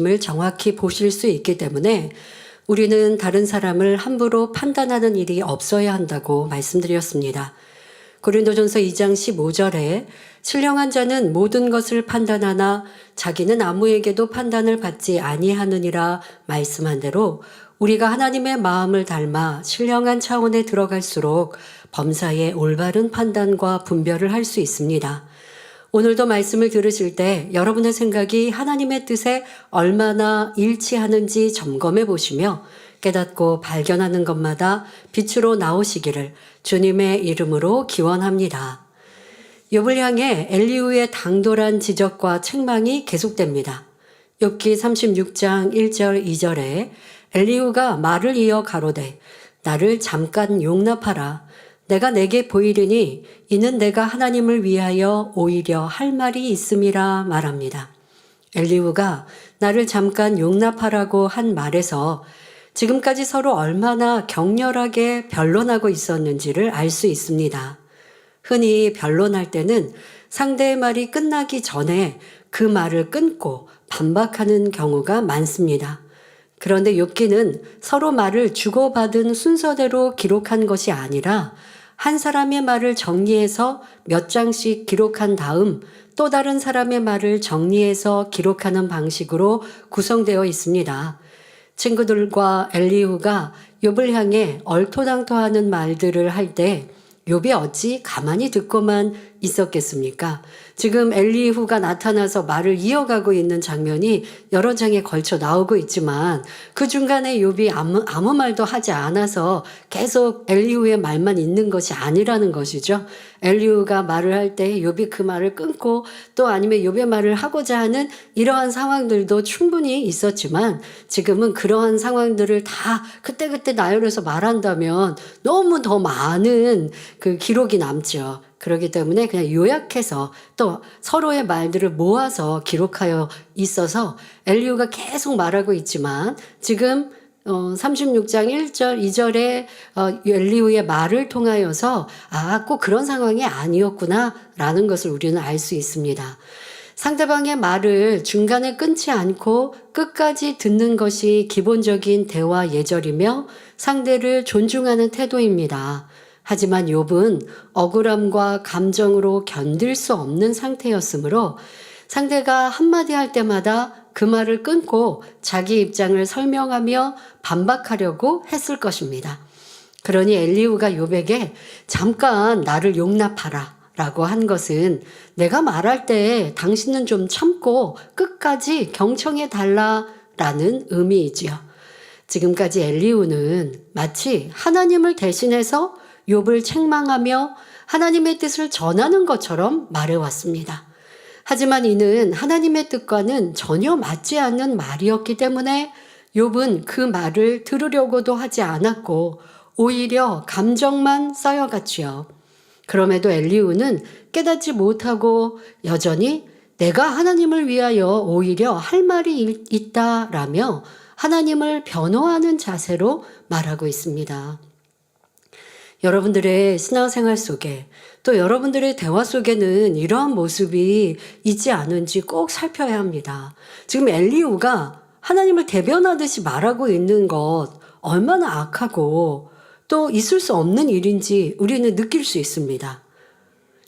을 정확히 보실 수 있기 때문에 우리는 다른 사람을 함부로 판단하는 일이 없어야 한다고 말씀드렸습니다. 고린도전서 2장 15절에 신령한 자는 모든 것을 판단하나 자기는 아무에게도 판단을 받지 아니하느니라 말씀한 대로 우리가 하나님의 마음을 닮아 신령한 차원에 들어갈수록 범사의 올바른 판단과 분별을 할 수 있습니다. 오늘도 말씀을 들으실 때 여러분의 생각이 하나님의 뜻에 얼마나 일치하는지 점검해 보시며 깨닫고 발견하는 것마다 빛으로 나오시기를 주님의 이름으로 기원합니다. 욥을 향해 엘리후의 당돌한 지적과 책망이 계속됩니다. 욥기 36장 1절 2절에 엘리후가 말을 이어 가로되 나를 잠깐 용납하라. 내가 내게 보이리니 이는 내가 하나님을 위하여 오히려 할 말이 있음이라 말합니다. 엘리후가 나를 잠깐 용납하라고 한 말에서 지금까지 서로 얼마나 격렬하게 변론하고 있었는지를 알 수 있습니다. 흔히 변론할 때는 상대의 말이 끝나기 전에 그 말을 끊고 반박하는 경우가 많습니다. 그런데 욥기는 서로 말을 주고받은 순서대로 기록한 것이 아니라 한 사람의 말을 정리해서 몇 장씩 기록한 다음 또 다른 사람의 말을 정리해서 기록하는 방식으로 구성되어 있습니다. 친구들과 엘리후가 욥을 향해 얼토당토하는 말들을 할 때 욥이 어찌 가만히 듣고만 있었겠습니까? 지금 엘리후가 나타나서 말을 이어가고 있는 장면이 여러 장에 걸쳐 나오고 있지만 그 중간에 욥이 아무 말도 하지 않아서 계속 엘리후의 말만 있는 것이 아니라는 것이죠. 엘리후가 말을 할 때 욥이 그 말을 끊고 또 아니면 욥의 말을 하고자 하는 이러한 상황들도 충분히 있었지만 지금은 그러한 상황들을 다 그때그때 나열해서 말한다면 너무 더 많은 그 기록이 남죠. 그렇기 때문에 그냥 요약해서 또 서로의 말들을 모아서 기록하여 있어서 엘리후가 계속 말하고 있지만 지금 36장 1절 2절에 엘리후의 말을 통하여서 꼭 그런 상황이 아니었구나 라는 것을 우리는 알 수 있습니다. 상대방의 말을 중간에 끊지 않고 끝까지 듣는 것이 기본적인 대화 예절이며 상대를 존중하는 태도입니다. 하지만 욥은 억울함과 감정으로 견딜 수 없는 상태였으므로 상대가 한마디 할 때마다 그 말을 끊고 자기 입장을 설명하며 반박하려고 했을 것입니다. 그러니 엘리후가 욥에게 잠깐 나를 용납하라 라고 한 것은 내가 말할 때 당신은 좀 참고 끝까지 경청해 달라라는 의미이지요. 지금까지 엘리후는 마치 하나님을 대신해서 욥을 책망하며 하나님의 뜻을 전하는 것처럼 말해왔습니다. 하지만 이는 하나님의 뜻과는 전혀 맞지 않는 말이었기 때문에 욥은 그 말을 들으려고도 하지 않았고 오히려 감정만 쌓여갔지요. 그럼에도 엘리후는 깨닫지 못하고 여전히 내가 하나님을 위하여 오히려 할 말이 있다라며 하나님을 변호하는 자세로 말하고 있습니다. 여러분들의 신앙생활 속에 또 여러분들의 대화 속에는 이러한 모습이 있지 않은지 꼭 살펴야 합니다. 지금 엘리후가 하나님을 대변하듯이 말하고 있는 것 얼마나 악하고 또 있을 수 없는 일인지 우리는 느낄 수 있습니다.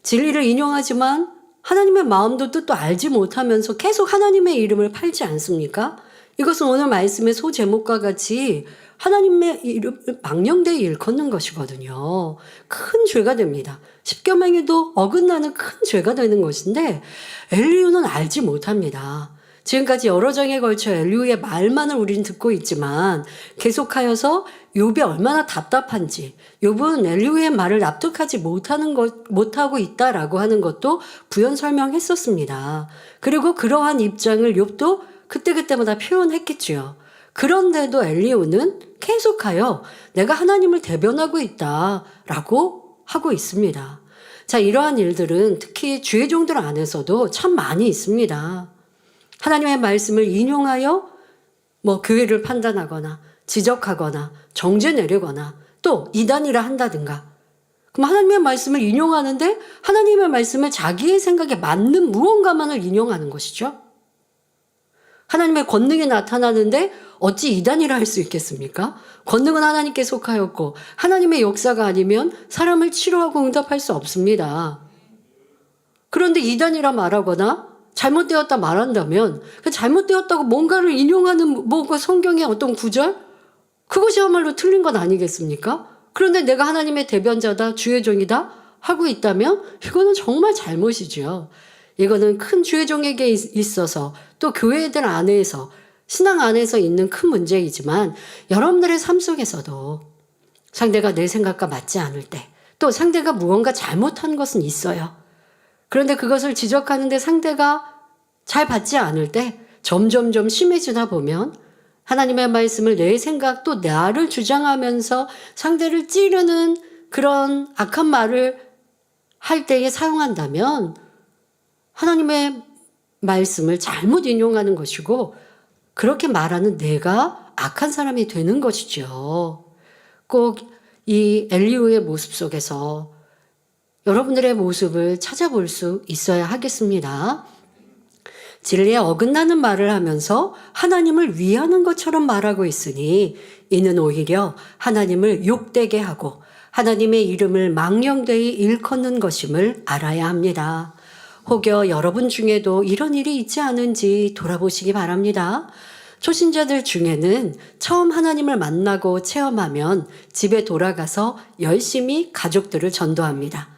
진리를 인용하지만 하나님의 마음도 뜻도 알지 못하면서 계속 하나님의 이름을 팔지 않습니까? 이것은 오늘 말씀의 소제목과 같이 하나님의 이름을 망령되이 일컫는 것이거든요. 큰 죄가 됩니다. 십계명에도 어긋나는 큰 죄가 되는 것인데 엘리후는 알지 못합니다. 지금까지 여러 장에 걸쳐 엘리후의 말만을 우리는 듣고 있지만 계속하여서 욥이 얼마나 답답한지 욥은 엘리후의 말을 납득하지 못하고 있다라고 하는 것도 부연 설명했었습니다. 그리고 그러한 입장을 욥도 그때그때마다 표현했겠지요. 그런데도 엘리후는 계속하여 내가 하나님을 대변하고 있다라고 하고 있습니다. 자, 이러한 일들은 특히 주의 종들 안에서도 참 많이 있습니다. 하나님의 말씀을 인용하여 교회를 판단하거나 지적하거나 정죄 내리거나 또 이단이라 한다든가. 그럼 하나님의 말씀을 인용하는데 하나님의 말씀을 자기의 생각에 맞는 무언가만을 인용하는 것이죠. 하나님의 권능이 나타나는데 어찌 이단이라 할 수 있겠습니까? 권능은 하나님께 속하였고 하나님의 역사가 아니면 사람을 치료하고 응답할 수 없습니다. 그런데 이단이라 말하거나 잘못되었다 말한다면 그 잘못되었다고 뭔가를 인용하는 뭔가 성경의 어떤 구절? 그것이야말로 틀린 것 아니겠습니까? 그런데 내가 하나님의 대변자다, 주의 종이다 하고 있다면 이거는 정말 잘못이죠. 이거는 큰 주의 종에게 있어서 또 교회들 안에서 신앙 안에서 있는 큰 문제이지만 여러분들의 삶 속에서도 상대가 내 생각과 맞지 않을 때 또 상대가 무언가 잘못한 것은 있어요. 그런데 그것을 지적하는데 상대가 잘 받지 않을 때 점점점 심해지다 보면 하나님의 말씀을 내 생각 또 나를 주장하면서 상대를 찌르는 그런 악한 말을 할 때에 사용한다면 하나님의 말씀을 잘못 인용하는 것이고 그렇게 말하는 내가 악한 사람이 되는 것이죠. 꼭 이 엘리후의 모습 속에서 여러분들의 모습을 찾아볼 수 있어야 하겠습니다. 진리에 어긋나는 말을 하면서 하나님을 위하는 것처럼 말하고 있으니 이는 오히려 하나님을 욕되게 하고 하나님의 이름을 망령되이 일컫는 것임을 알아야 합니다. 혹여 여러분 중에도 이런 일이 있지 않은지 돌아보시기 바랍니다. 초신자들 중에는 처음 하나님을 만나고 체험하면 집에 돌아가서 열심히 가족들을 전도합니다.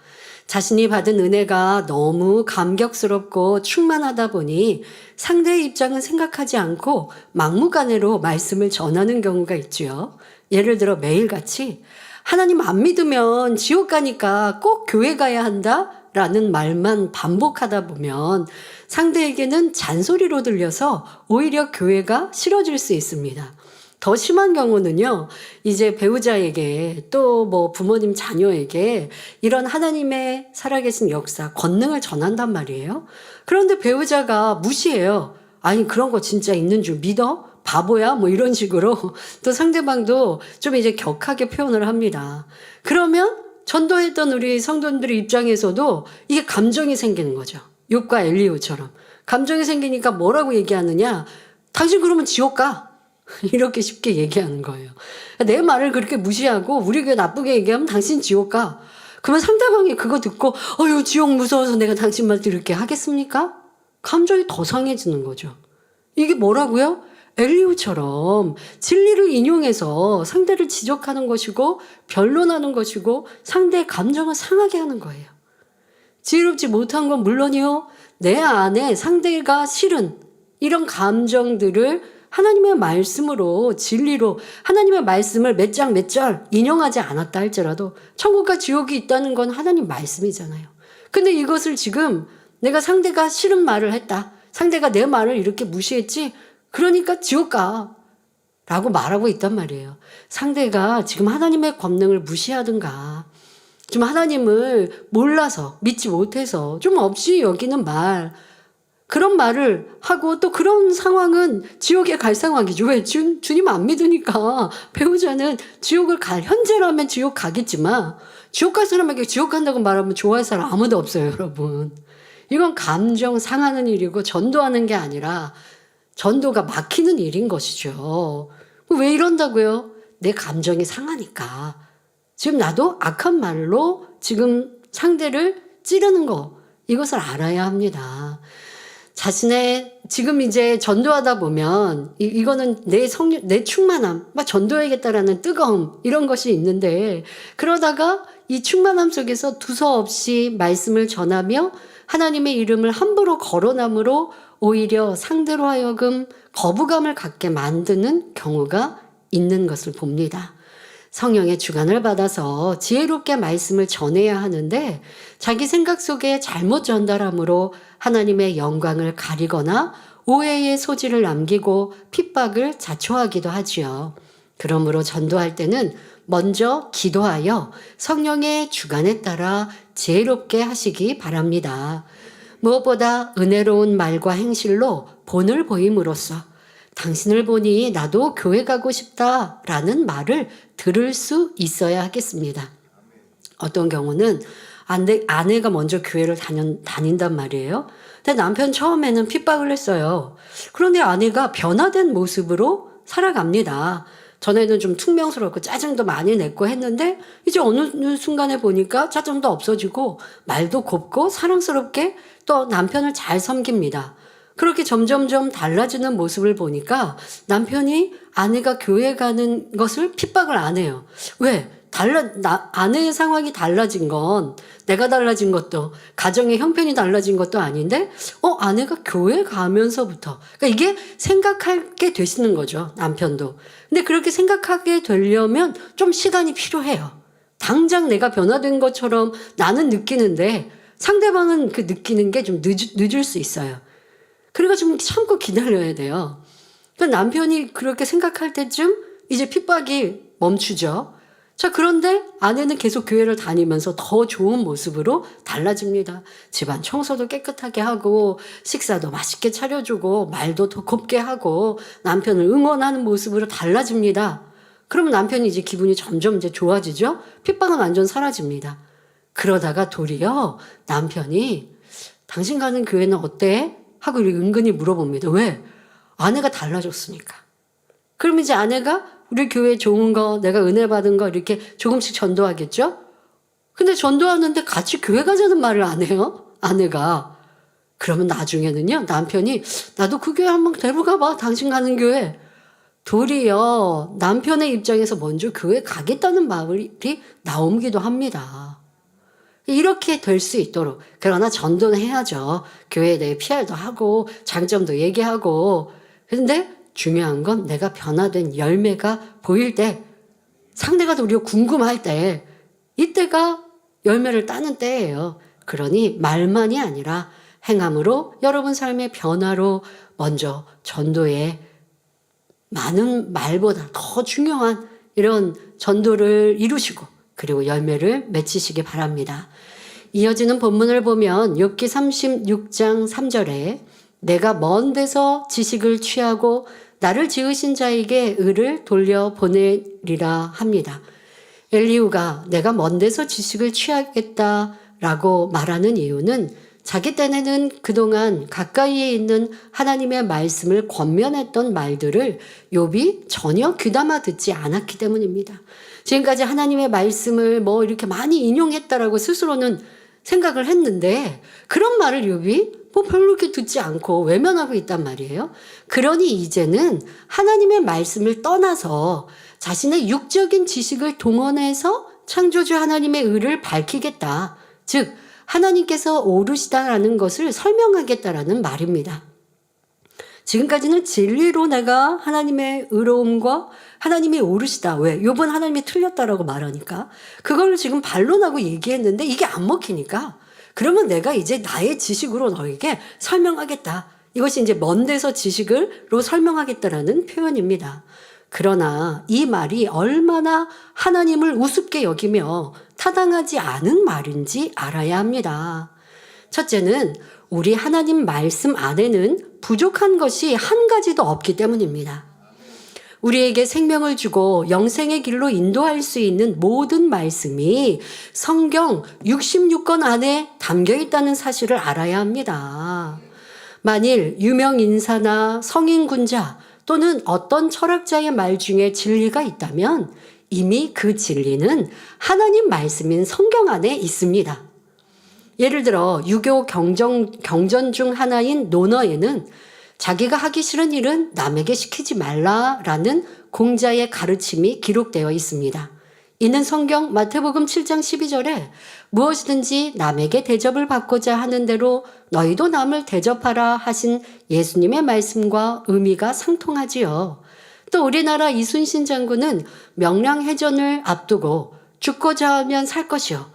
자신이 받은 은혜가 너무 감격스럽고 충만하다 보니 상대의 입장은 생각하지 않고 막무가내로 말씀을 전하는 경우가 있죠. 예를 들어 매일같이 하나님 안 믿으면 지옥 가니까 꼭 교회 가야 한다 라는 말만 반복하다 보면 상대에게는 잔소리로 들려서 오히려 교회가 싫어질 수 있습니다. 더 심한 경우는요, 이제 배우자에게 또 뭐 부모님 자녀에게 이런 하나님의 살아계신 역사, 권능을 전한단 말이에요. 그런데 배우자가 무시해요. 아니, 그런 거 진짜 있는 줄 믿어? 바보야? 뭐 이런 식으로 또 상대방도 좀 이제 격하게 표현을 합니다. 그러면 전도했던 우리 성도님들의 입장에서도 이게 감정이 생기는 거죠. 욥과 엘리후처럼. 감정이 생기니까 뭐라고 얘기하느냐? 당신 그러면 지옥 가. 이렇게 쉽게 얘기하는 거예요. 내 말을 그렇게 무시하고 우리 교회 나쁘게 얘기하면 당신 지옥 가. 그러면 상대방이 그거 듣고 어휴 지옥 무서워서 내가 당신 말 들을게 하겠습니까? 감정이 더 상해지는 거죠. 이게 뭐라고요? 엘리후처럼 진리를 인용해서 상대를 지적하는 것이고 변론하는 것이고 상대의 감정을 상하게 하는 거예요. 지혜롭지 못한 건 물론이요. 내 안에 상대가 싫은 이런 감정들을 하나님의 말씀으로 진리로 하나님의 말씀을 몇 장 몇 절 인용하지 않았다 할지라도 천국과 지옥이 있다는 건 하나님 말씀이잖아요. 근데 이것을 지금 내가 상대가 싫은 말을 했다. 상대가 내 말을 이렇게 무시했지. 그러니까 지옥 가 라고 말하고 있단 말이에요. 상대가 지금 하나님의 권능을 무시하든가 좀 하나님을 몰라서 믿지 못해서 좀 없이 여기는 말 그런 말을 하고 또 그런 상황은 지옥에 갈 상황이죠. 왜? 주님 안 믿으니까 배우자는 지옥을 현재라면 지옥 가겠지만 지옥 갈 사람에게 지옥 간다고 말하면 좋아할 사람 아무도 없어요, 여러분. 이건 감정 상하는 일이고 전도하는 게 아니라 전도가 막히는 일인 것이죠. 왜 이런다고요? 내 감정이 상하니까. 지금 나도 악한 말로 지금 상대를 찌르는 거 이것을 알아야 합니다. 자신의 지금 이제 전도하다 보면 이거는 내 충만함, 막 전도해야겠다라는 뜨거움 이런 것이 있는데 그러다가 이 충만함 속에서 두서없이 말씀을 전하며 하나님의 이름을 함부로 거론함으로 오히려 상대로 하여금 거부감을 갖게 만드는 경우가 있는 것을 봅니다. 성령의 주관을 받아서 지혜롭게 말씀을 전해야 하는데 자기 생각 속에 잘못 전달함으로 하나님의 영광을 가리거나 오해의 소지를 남기고 핍박을 자초하기도 하지요. 그러므로 전도할 때는 먼저 기도하여 성령의 주관에 따라 지혜롭게 하시기 바랍니다. 무엇보다 은혜로운 말과 행실로 본을 보임으로써 당신을 보니 나도 교회 가고 싶다라는 말을 들을 수 있어야 하겠습니다. 어떤 경우는 아내가 먼저 교회를 다닌단 말이에요. 근데 남편 처음에는 핍박을 했어요. 그런데 아내가 변화된 모습으로 살아갑니다. 전에는 좀 퉁명스럽고 짜증도 많이 냈고 했는데 이제 어느 순간에 보니까 짜증도 없어지고 말도 곱고 사랑스럽게 또 남편을 잘 섬깁니다. 그렇게 점점점 달라지는 모습을 보니까 남편이 아내가 교회 가는 것을 핍박을 안 해요. 왜? 아내의 상황이 달라진 건 내가 달라진 것도 가정의 형편이 달라진 것도 아닌데 아내가 교회 가면서부터 그러니까 이게 생각하게 되시는 거죠. 남편도. 근데 그렇게 생각하게 되려면 좀 시간이 필요해요. 당장 내가 변화된 것처럼 나는 느끼는데 상대방은 그 느끼는 게 좀 늦을 수 있어요. 그러니까 좀 참고 기다려야 돼요. 그러니까 남편이 그렇게 생각할 때쯤 이제 핍박이 멈추죠. 자, 그런데 아내는 계속 교회를 다니면서 더 좋은 모습으로 달라집니다. 집안 청소도 깨끗하게 하고 식사도 맛있게 차려주고 말도 더 곱게 하고 남편을 응원하는 모습으로 달라집니다. 그러면 남편이 이제 기분이 점점 이제 좋아지죠. 핍박은 완전 사라집니다. 그러다가 도리어 남편이 당신 가는 교회는 어때? 하고 은근히 물어봅니다. 왜? 아내가 달라졌으니까. 그럼 이제 아내가 우리 교회 좋은 거, 내가 은혜 받은 거 이렇게 조금씩 전도하겠죠? 근데 전도하는데 같이 교회 가자는 말을 안 해요. 아내가. 그러면 나중에는요. 남편이 나도 그 교회 한번 데려가 봐. 당신 가는 교회. 도리어 남편의 입장에서 먼저 교회 가겠다는 말이 나오기도 합니다. 이렇게 될 수 있도록. 그러나 전도는 해야죠. 교회에 대해 PR도 하고 장점도 얘기하고. 그런데 중요한 건 내가 변화된 열매가 보일 때 상대가 우리가 궁금할 때 이때가 열매를 따는 때예요. 그러니 말만이 아니라 행함으로 여러분 삶의 변화로 먼저 전도에 많은 말보다 더 중요한 이런 전도를 이루시고 그리고 열매를 맺히시기 바랍니다. 이어지는 본문을 보면 욥기 36장 3절에 내가 먼 데서 지식을 취하고 나를 지으신 자에게 의를 돌려보내리라 합니다. 엘리후가 내가 먼 데서 지식을 취하겠다라고 말하는 이유는 자기 때에는 그동안 가까이에 있는 하나님의 말씀을 권면했던 말들을 욥이 전혀 귀담아 듣지 않았기 때문입니다. 지금까지 하나님의 말씀을 이렇게 많이 인용했다라고 스스로는 생각을 했는데 그런 말을 욥이 별로 이렇게 듣지 않고 외면하고 있단 말이에요. 그러니 이제는 하나님의 말씀을 떠나서 자신의 육적인 지식을 동원해서 창조주 하나님의 의를 밝히겠다. 즉 하나님께서 옳으시다라는 것을 설명하겠다라는 말입니다. 지금까지는 진리로 내가 하나님의 의로움과 하나님이 옳으시다. 왜? 욥은 하나님이 틀렸다라고 말하니까. 그걸 지금 반론하고 얘기했는데 이게 안 먹히니까 그러면 내가 이제 나의 지식으로 너에게 설명하겠다. 이것이 이제 먼 데서 지식으로 설명하겠다라는 표현입니다. 그러나 이 말이 얼마나 하나님을 우습게 여기며 타당하지 않은 말인지 알아야 합니다. 첫째는 우리 하나님 말씀 안에는 부족한 것이 한 가지도 없기 때문입니다. 우리에게 생명을 주고 영생의 길로 인도할 수 있는 모든 말씀이 성경 66권 안에 담겨 있다는 사실을 알아야 합니다. 만일 유명 인사나 성인 군자 또는 어떤 철학자의 말 중에 진리가 있다면 이미 그 진리는 하나님 말씀인 성경 안에 있습니다. 예를 들어 유교 경전 중 하나인 논어에는 자기가 하기 싫은 일은 남에게 시키지 말라라는 공자의 가르침이 기록되어 있습니다. 이는 성경 마태복음 7장 12절에 무엇이든지 남에게 대접을 받고자 하는 대로 너희도 남을 대접하라 하신 예수님의 말씀과 의미가 상통하지요. 또 우리나라 이순신 장군은 명량해전을 앞두고 죽고자 하면 살 것이요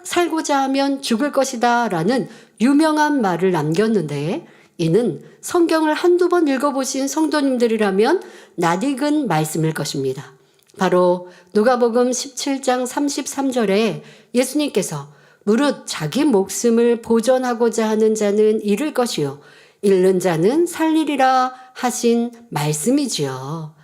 살고자 하면 죽을 것이다 라는 유명한 말을 남겼는데 이는 성경을 한두 번 읽어보신 성도님들이라면 낯익은 말씀일 것입니다. 바로 누가복음 17장 33절에 예수님께서 무릇 자기 목숨을 보전하고자 하는 자는 잃을 것이요 잃는 자는 살리리라 하신 말씀이지요.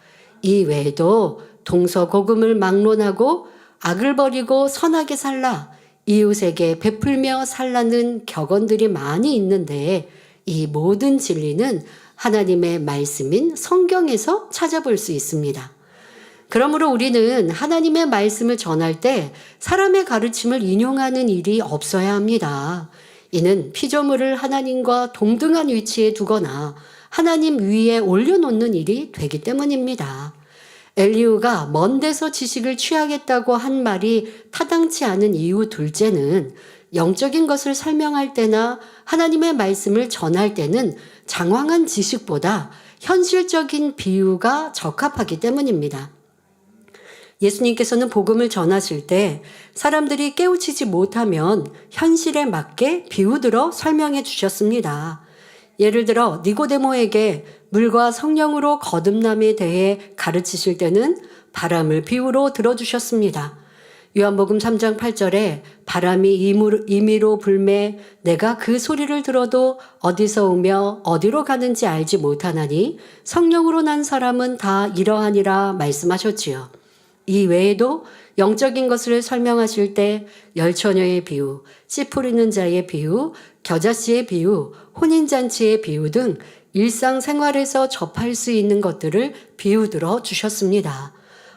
이 외에도 동서고금을 막론하고 악을 버리고 선하게 살라 이웃에게 베풀며 살라는 격언들이 많이 있는데 이 모든 진리는 하나님의 말씀인 성경에서 찾아볼 수 있습니다. 그러므로 우리는 하나님의 말씀을 전할 때 사람의 가르침을 인용하는 일이 없어야 합니다. 이는 피조물을 하나님과 동등한 위치에 두거나 하나님 위에 올려놓는 일이 되기 때문입니다. 엘리후가 먼 데서 지식을 취하겠다고 한 말이 타당치 않은 이유 둘째는 영적인 것을 설명할 때나 하나님의 말씀을 전할 때는 장황한 지식보다 현실적인 비유가 적합하기 때문입니다. 예수님께서는 복음을 전하실 때 사람들이 깨우치지 못하면 현실에 맞게 비유들어 설명해 주셨습니다. 예를 들어 니고데모에게 물과 성령으로 거듭남에 대해 가르치실 때는 바람을 비유로 들어주셨습니다. 요한복음 3장 8절에 바람이 임의로 불매 내가 그 소리를 들어도 어디서 오며 어디로 가는지 알지 못하나니 성령으로 난 사람은 다 이러하니라 말씀하셨지요. 이 외에도 영적인 것을 설명하실 때 열처녀의 비유, 씨 뿌리는 자의 비유, 겨자씨의 비유, 혼인잔치의 비유 등 일상생활에서 접할 수 있는 것들을 비유들어 주셨습니다.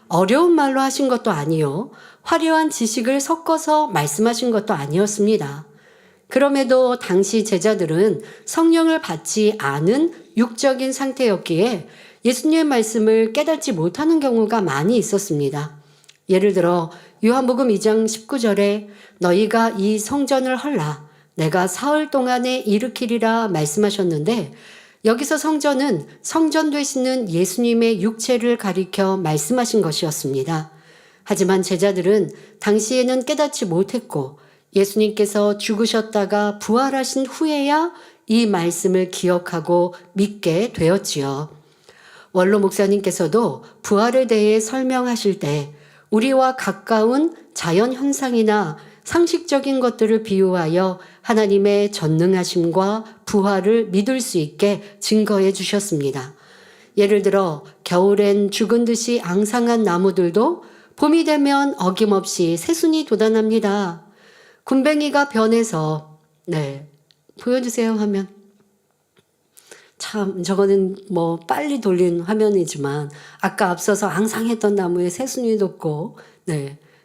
어려운 말로 하신 것도 아니요. 화려한 지식을 섞어서 말씀하신 것도 아니었습니다. 그럼에도 당시 제자들은 성령을 받지 않은 육적인 상태였기에 예수님의 말씀을 깨닫지 못하는 경우가 많이 있었습니다. 예를 들어 요한복음 2장 19절에 너희가 이 성전을 헐라 내가 사흘 동안에 일으키리라 말씀하셨는데 여기서 성전은 성전 되시는 예수님의 육체를 가리켜 말씀하신 것이었습니다. 하지만 제자들은 당시에는 깨닫지 못했고 예수님께서 죽으셨다가 부활하신 후에야 이 말씀을 기억하고 믿게 되었지요. 원로 목사님께서도 부활에 대해 설명하실 때 우리와 가까운 자연 현상이나 상식적인 것들을 비유하여 하나님의 전능하심과 부활을 믿을 수 있게 증거해 주셨습니다. 예를 들어 겨울엔 죽은 듯이 앙상한 나무들도 봄이 되면 어김없이 새순이 돋아납니다. 군뱅이가 변해서 보여주세요 화면. 참 저거는 뭐 빨리 돌린 화면이지만 아까 앞서서 앙상했던 나무에 새순이 돋고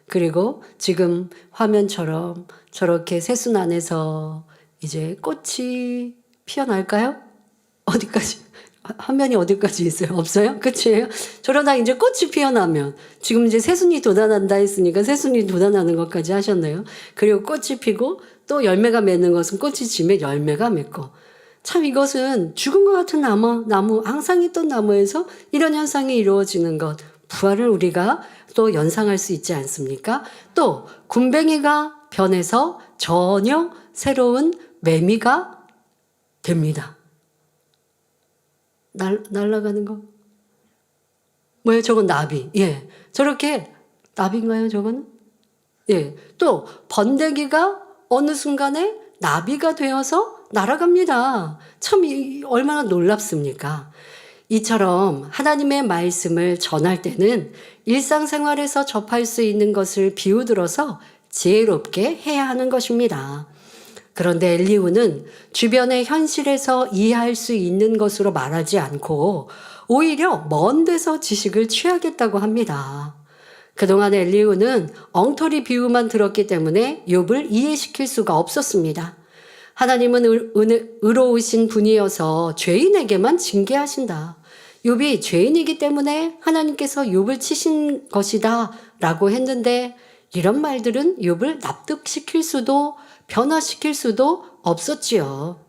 그리고 지금 화면처럼 저렇게 새순 안에서 이제 꽃이 피어날까요? 어디까지? 화면이 어디까지 있어요? 없어요? 끝이에요? 저러다 이제 꽃이 피어나면 지금 이제 새순이 돋아난다 했으니까 새순이 돋아나는 것까지 하셨네요. 그리고 꽃이 피고 또 열매가 맺는 것은 꽃이 지면 열매가 맺고 참 이것은 죽은 것 같은 나무 앙상했던 나무에서 이런 현상이 이루어지는 것 부활을 우리가 또 연상할 수 있지 않습니까? 또 군뱅이가 변해서 전혀 새로운 매미가 됩니다. 날아가는 거? 뭐예요? 저건 나비. 저렇게 나비인가요? 저거는? 또 번데기가 어느 순간에 나비가 되어서 날아갑니다. 참 얼마나 놀랍습니까? 이처럼 하나님의 말씀을 전할 때는 일상생활에서 접할 수 있는 것을 비유들어서 지혜롭게 해야 하는 것입니다. 그런데 엘리후는 주변의 현실에서 이해할 수 있는 것으로 말하지 않고 오히려 먼 데서 지식을 취하겠다고 합니다. 그동안 엘리후는 엉터리 비유만 들었기 때문에 욥을 이해시킬 수가 없었습니다. 하나님은 의로우신 분이어서 죄인에게만 징계하신다. 욥이 죄인이기 때문에 하나님께서 욥을 치신 것이다 라고 했는데 이런 말들은 욥을 납득시킬 수도 변화시킬 수도 없었지요.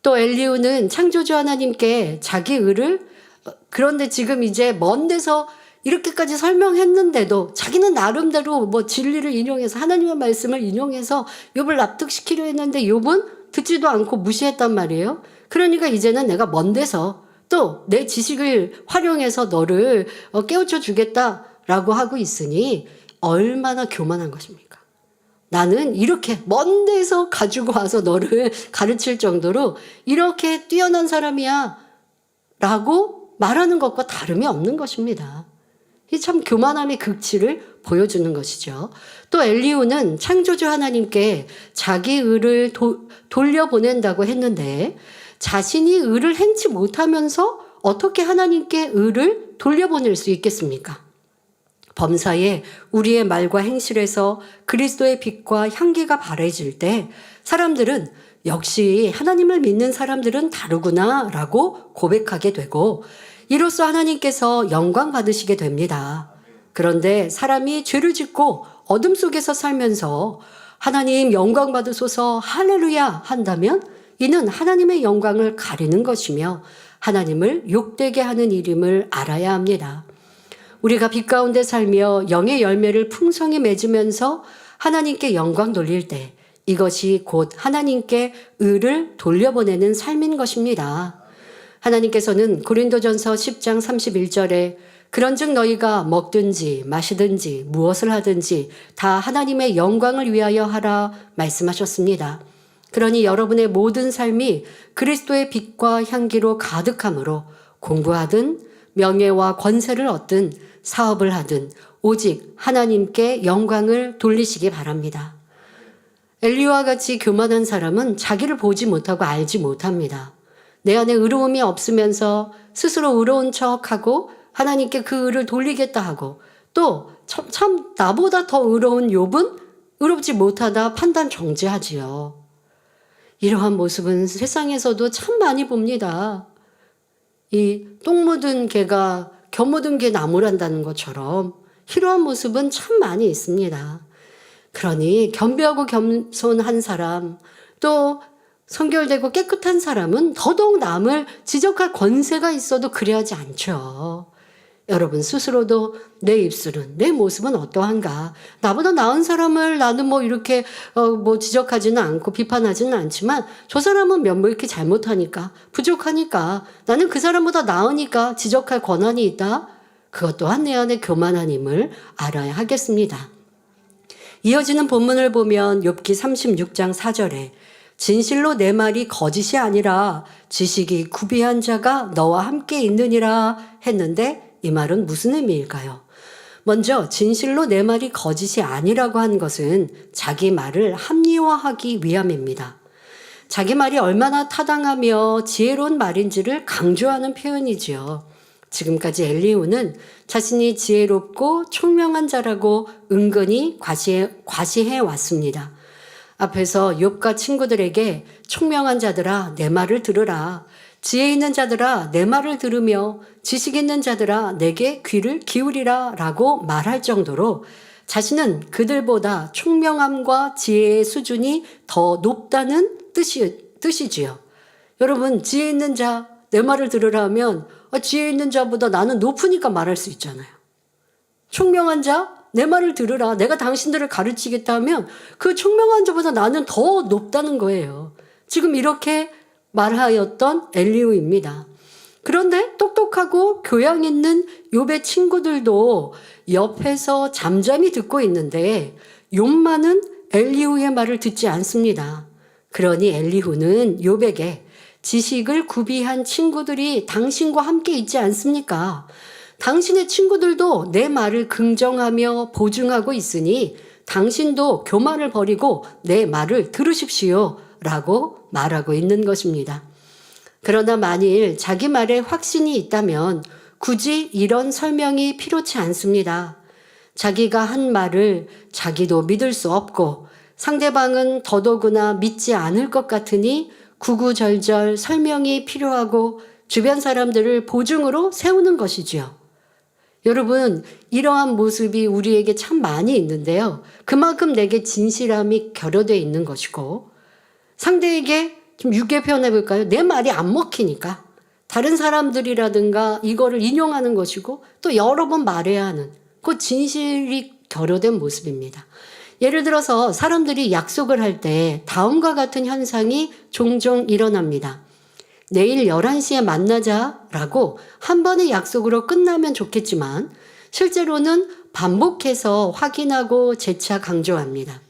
또 엘리후는 창조주 하나님께 자기 의를 그런데 지금 이제 먼 데서 이렇게까지 설명했는데도 자기는 나름대로 뭐 진리를 인용해서 하나님의 말씀을 인용해서 욥을 납득시키려 했는데 욥은 듣지도 않고 무시했단 말이에요. 그러니까 이제는 내가 먼 데서 또 내 지식을 활용해서 너를 깨우쳐 주겠다라고 하고 있으니 얼마나 교만한 것입니까? 나는 이렇게 먼 데서 가지고 와서 너를 가르칠 정도로 이렇게 뛰어난 사람이야 라고 말하는 것과 다름이 없는 것입니다. 이 참 교만함의 극치를 보여주는 것이죠. 또 엘리후는 창조주 하나님께 자기 의를 돌려보낸다고 했는데 자신이 의를 행치 못하면서 어떻게 하나님께 의를 돌려보낼 수 있겠습니까? 범사에 우리의 말과 행실에서 그리스도의 빛과 향기가 바래질 때 사람들은 역시 하나님을 믿는 사람들은 다르구나 라고 고백하게 되고 이로써 하나님께서 영광 받으시게 됩니다. 그런데 사람이 죄를 짓고 어둠 속에서 살면서 하나님 영광 받으소서 할렐루야 한다면 이는 하나님의 영광을 가리는 것이며 하나님을 욕되게 하는 일임을 알아야 합니다. 우리가 빛 가운데 살며 영의 열매를 풍성히 맺으면서 하나님께 영광 돌릴 때 이것이 곧 하나님께 의를 돌려보내는 삶인 것입니다. 하나님께서는 고린도전서 10장 31절에 그런즉 너희가 먹든지 마시든지 무엇을 하든지 다 하나님의 영광을 위하여 하라 말씀하셨습니다. 그러니 여러분의 모든 삶이 그리스도의 빛과 향기로 가득함으로 공부하든 명예와 권세를 얻든 사업을 하든 오직 하나님께 영광을 돌리시기 바랍니다. 엘리야와 같이 교만한 사람은 자기를 보지 못하고 알지 못합니다. 내 안에 의로움이 없으면서 스스로 의로운 척하고 하나님께 그 의를 돌리겠다 하고 또 참 나보다 더 의로운 욥은 의롭지 못하다 판단 정죄하지요. 이러한 모습은 세상에서도 참 많이 봅니다. 이 똥 묻은 개가 겨 묻은 개 나무란다는 것처럼 이러한 모습은 참 많이 있습니다. 그러니 겸비하고 겸손한 사람 또 성결되고 깨끗한 사람은 더더욱 남을 지적할 권세가 있어도 그래하지 않죠. 여러분 스스로도 내 입술은 내 모습은 어떠한가? 나보다 나은 사람을 나는 뭐 이렇게 지적하지는 않고 비판하지는 않지만 저 사람은 뭐 이렇게 잘못하니까 부족하니까 나는 그 사람보다 나으니까 지적할 권한이 있다. 그것 또한 내 안에 교만한 힘을 알아야 하겠습니다. 이어지는 본문을 보면 욥기 36장 4절에 진실로 내 말이 거짓이 아니라 지식이 구비한 자가 너와 함께 있느니라 했는데 이 말은 무슨 의미일까요? 먼저 진실로 내 말이 거짓이 아니라고 한 것은 자기 말을 합리화하기 위함입니다. 자기 말이 얼마나 타당하며 지혜로운 말인지를 강조하는 표현이지요. 지금까지 엘리후는 자신이 지혜롭고 총명한 자라고 은근히 과시해 왔습니다. 앞에서 욥과 친구들에게 총명한 자들아 내 말을 들으라. 지혜 있는 자들아 내 말을 들으며 지식 있는 자들아 내게 귀를 기울이라 라고 말할 정도로 자신은 그들보다 총명함과 지혜의 수준이 더 높다는 뜻이지요. 여러분 지혜 있는 자 내 말을 들으라 하면 지혜 있는 자보다 나는 높으니까 말할 수 있잖아요. 총명한 자 내 말을 들으라. 내가 당신들을 가르치겠다 하면 그 총명한 자보다 나는 더 높다는 거예요. 지금 이렇게 말하였던 엘리후입니다. 그런데 똑똑하고 교양 있는 욥의 친구들도 옆에서 잠잠히 듣고 있는데 욥만은 엘리후의 말을 듣지 않습니다. 그러니 엘리후는 욥에게 지식을 구비한 친구들이 당신과 함께 있지 않습니까? 당신의 친구들도 내 말을 긍정하며 보증하고 있으니 당신도 교만을 버리고 내 말을 들으십시오 라고 말하고 있는 것입니다. 그러나 만일 자기 말에 확신이 있다면 굳이 이런 설명이 필요치 않습니다. 자기가 한 말을 자기도 믿을 수 없고 상대방은 더더구나 믿지 않을 것 같으니 구구절절 설명이 필요하고 주변 사람들을 보증으로 세우는 것이지요. 여러분 이러한 모습이 우리에게 참 많이 있는데요. 그만큼 내게 진실함이 결여되어 있는 것이고 상대에게 좀 유게 표현해 볼까요? 내 말이 안 먹히니까 다른 사람들이라든가 이거를 인용하는 것이고 또 여러 번 말해야 하는 그 진실이 결여된 모습입니다. 예를 들어서 사람들이 약속을 할 때 다음과 같은 현상이 종종 일어납니다. 내일 11시에 만나자라고 한 번의 약속으로 끝나면 좋겠지만 실제로는 반복해서 확인하고 재차 강조합니다.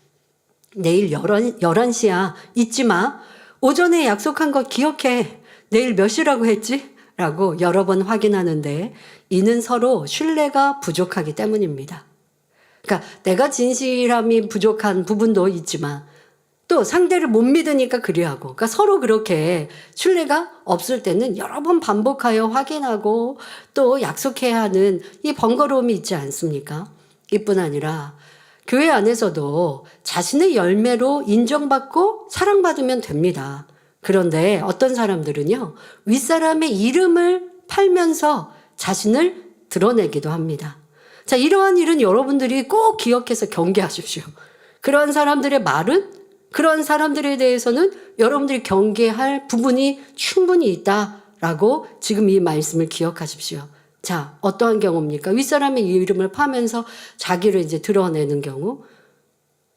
내일 11시야 잊지 마. 오전에 약속한 거 기억해. 내일 몇 시라고 했지? 라고 여러 번 확인하는데 이는 서로 신뢰가 부족하기 때문입니다. 그러니까 내가 진실함이 부족한 부분도 있지만 또 상대를 못 믿으니까 그리하고, 그러니까 서로 그렇게 신뢰가 없을 때는 여러 번 반복하여 확인하고 또 약속해야 하는 이 번거로움이 있지 않습니까? 이뿐 아니라 교회 안에서도 자신의 열매로 인정받고 사랑받으면 됩니다. 그런데 어떤 사람들은요, 윗사람의 이름을 팔면서 자신을 드러내기도 합니다. 자, 이러한 일은 여러분들이 꼭 기억해서 경계하십시오. 그러한 사람들의 말은, 그러한 사람들에 대해서는 여러분들이 경계할 부분이 충분히 있다라고 지금 이 말씀을 기억하십시오. 자, 어떠한 경우입니까? 윗사람의 이름을 파면서 자기를 이제 드러내는 경우.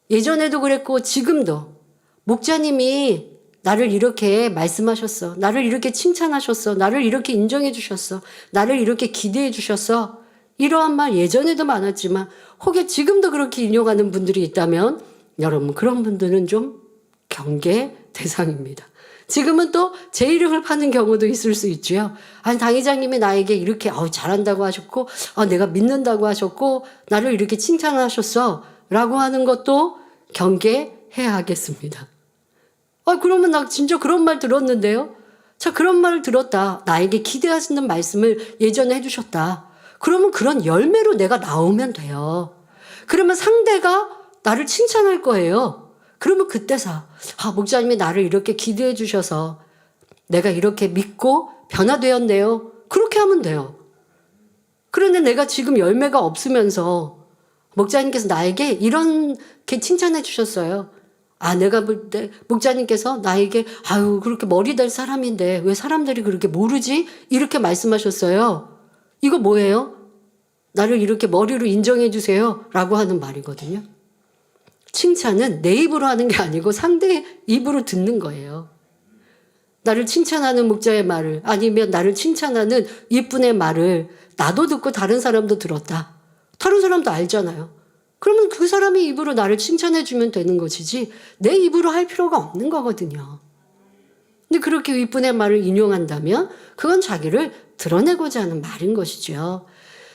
예전에도 그랬고 지금도 목자님이 나를 이렇게 말씀하셨어. 나를 이렇게 칭찬하셨어. 나를 이렇게 인정해 주셨어. 나를 이렇게 기대해 주셨어. 이러한 말 예전에도 많았지만 혹여 지금도 그렇게 인용하는 분들이 있다면 여러분, 그런 분들은 좀 경계 대상입니다. 지금은 또 제 이름을 파는 경우도 있을 수 있죠. 아니, 당회장님이 나에게 이렇게 잘한다고 하셨고, 내가 믿는다고 하셨고, 나를 이렇게 칭찬하셨어 라고 하는 것도 경계해야 하겠습니다. 그러면 나 진짜 그런 말 들었는데요. 자, 그런 말을 들었다. 나에게 기대하시는 말씀을 예전에 해주셨다. 그러면 그런 열매로 내가 나오면 돼요. 그러면 상대가 나를 칭찬할 거예요. 그러면 그때서 목사님이 나를 이렇게 기대해 주셔서 내가 이렇게 믿고 변화되었네요. 그렇게 하면 돼요. 그런데 내가 지금 열매가 없으면서 목사님께서 나에게 이렇게 칭찬해 주셨어요. 내가 볼 때 목자님께서 나에게 그렇게 머리 될 사람인데 왜 사람들이 그렇게 모르지? 이렇게 말씀하셨어요. 이거 뭐예요? 나를 이렇게 머리로 인정해 주세요 라고 하는 말이거든요. 칭찬은 내 입으로 하는 게 아니고 상대의 입으로 듣는 거예요. 나를 칭찬하는 목자의 말을, 아니면 나를 칭찬하는 윗분의 말을 나도 듣고 다른 사람도 들었다. 다른 사람도 알잖아요. 그러면 그 사람의 입으로 나를 칭찬해 주면 되는 것이지 내 입으로 할 필요가 없는 거거든요. 근데 그렇게 윗분의 말을 인용한다면 그건 자기를 드러내고자 하는 말인 것이죠.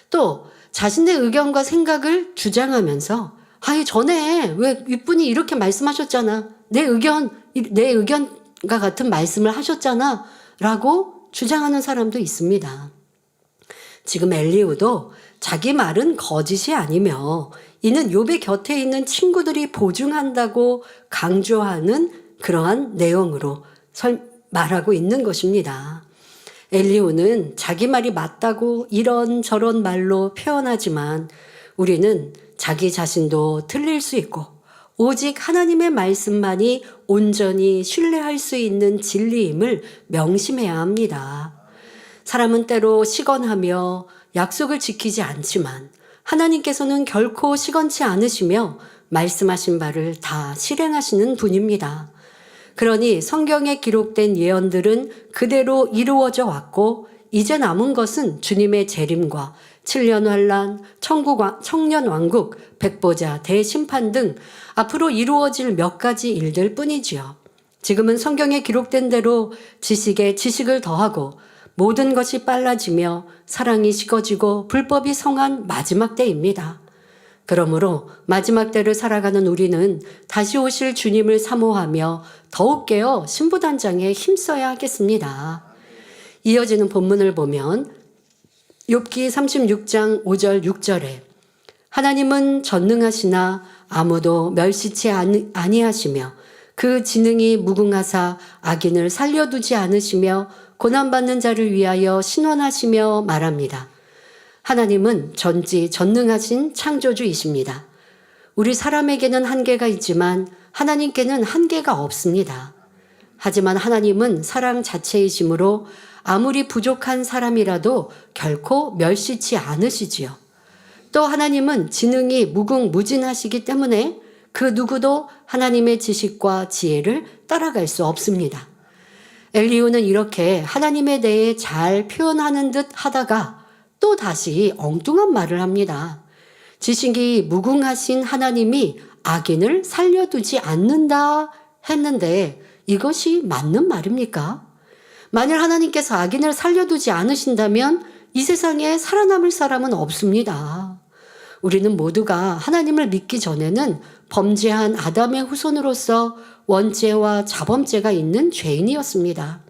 또 자신의 의견과 생각을 주장하면서 전에 왜 윗분이 이렇게 말씀하셨잖아. 내 의견과 같은 말씀을 하셨잖아. 라고 주장하는 사람도 있습니다. 지금 엘리후도 자기 말은 거짓이 아니며 이는 욥의 곁에 있는 친구들이 보증한다고 강조하는 그러한 내용으로 말하고 있는 것입니다. 엘리후는 자기 말이 맞다고 이런저런 말로 표현하지만 우리는 자기 자신도 틀릴 수 있고 오직 하나님의 말씀만이 온전히 신뢰할 수 있는 진리임을 명심해야 합니다. 사람은 때로 시건하며 약속을 지키지 않지만 하나님께서는 결코 시건치 않으시며 말씀하신 바를 다 실행하시는 분입니다. 그러니 성경에 기록된 예언들은 그대로 이루어져 왔고 이제 남은 것은 주님의 재림과 7년 환란, 청년 왕국, 백보자, 대심판 등 앞으로 이루어질 몇 가지 일들 뿐이지요. 지금은 성경에 기록된 대로 지식에 지식을 더하고 모든 것이 빨라지며 사랑이 식어지고 불법이 성한 마지막 때입니다. 그러므로 마지막 때를 살아가는 우리는 다시 오실 주님을 사모하며 더욱 깨어 신부단장에 힘써야 하겠습니다. 이어지는 본문을 보면 욥기 36장 5절 6절에 하나님은 전능하시나 아무도 멸시치 아니하시며 그 지능이 무궁하사 악인을 살려두지 않으시며 고난받는 자를 위하여 신원하시며 말합니다. 하나님은 전능하신 창조주이십니다. 우리 사람에게는 한계가 있지만 하나님께는 한계가 없습니다. 하지만 하나님은 사랑 자체이시므로 아무리 부족한 사람이라도 결코 멸시치 않으시지요. 또 하나님은 지능이 무궁무진하시기 때문에 그 누구도 하나님의 지식과 지혜를 따라갈 수 없습니다. 엘리후는 이렇게 하나님에 대해 잘 표현하는 듯 하다가 또 다시 엉뚱한 말을 합니다. 지식이 무궁하신 하나님이 악인을 살려두지 않는다 했는데 이것이 맞는 말입니까? 만일 하나님께서 악인을 살려두지 않으신다면 이 세상에 살아남을 사람은 없습니다. 우리는 모두가 하나님을 믿기 전에는 범죄한 아담의 후손으로서 원죄와 자범죄가 있는 죄인이었습니다.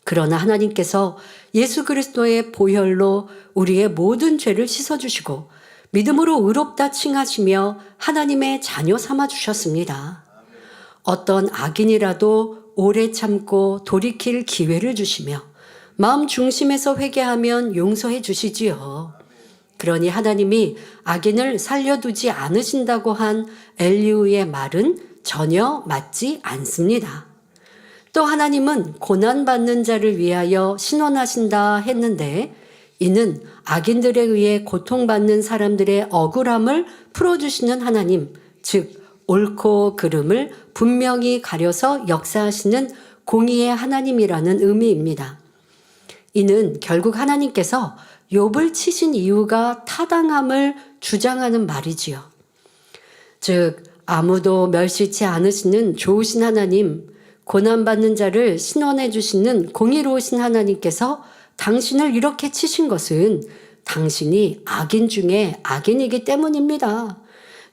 그러나 하나님께서 예수 그리스도의 보혈로 우리의 모든 죄를 씻어주시고 믿음으로 의롭다 칭하시며 하나님의 자녀 삼아주셨습니다. 어떤 악인이라도 오래 참고 돌이킬 기회를 주시며 마음 중심에서 회개하면 용서해 주시지요. 그러니 하나님이 악인을 살려두지 않으신다고 한 엘리후의 말은 전혀 맞지 않습니다. 또 하나님은 고난받는 자를 위하여 신원하신다 했는데 이는 악인들에 의해 고통받는 사람들의 억울함을 풀어주시는 하나님, 즉 옳고 그름을 분명히 가려서 역사하시는 공의의 하나님이라는 의미입니다. 이는 결국 하나님께서 욥을 치신 이유가 타당함을 주장하는 말이지요. 즉 아무도 멸시치 않으시는 좋으신 하나님, 고난받는 자를 신원해 주시는 공의로우신 하나님께서 당신을 이렇게 치신 것은 당신이 악인 중에 악인이기 때문입니다.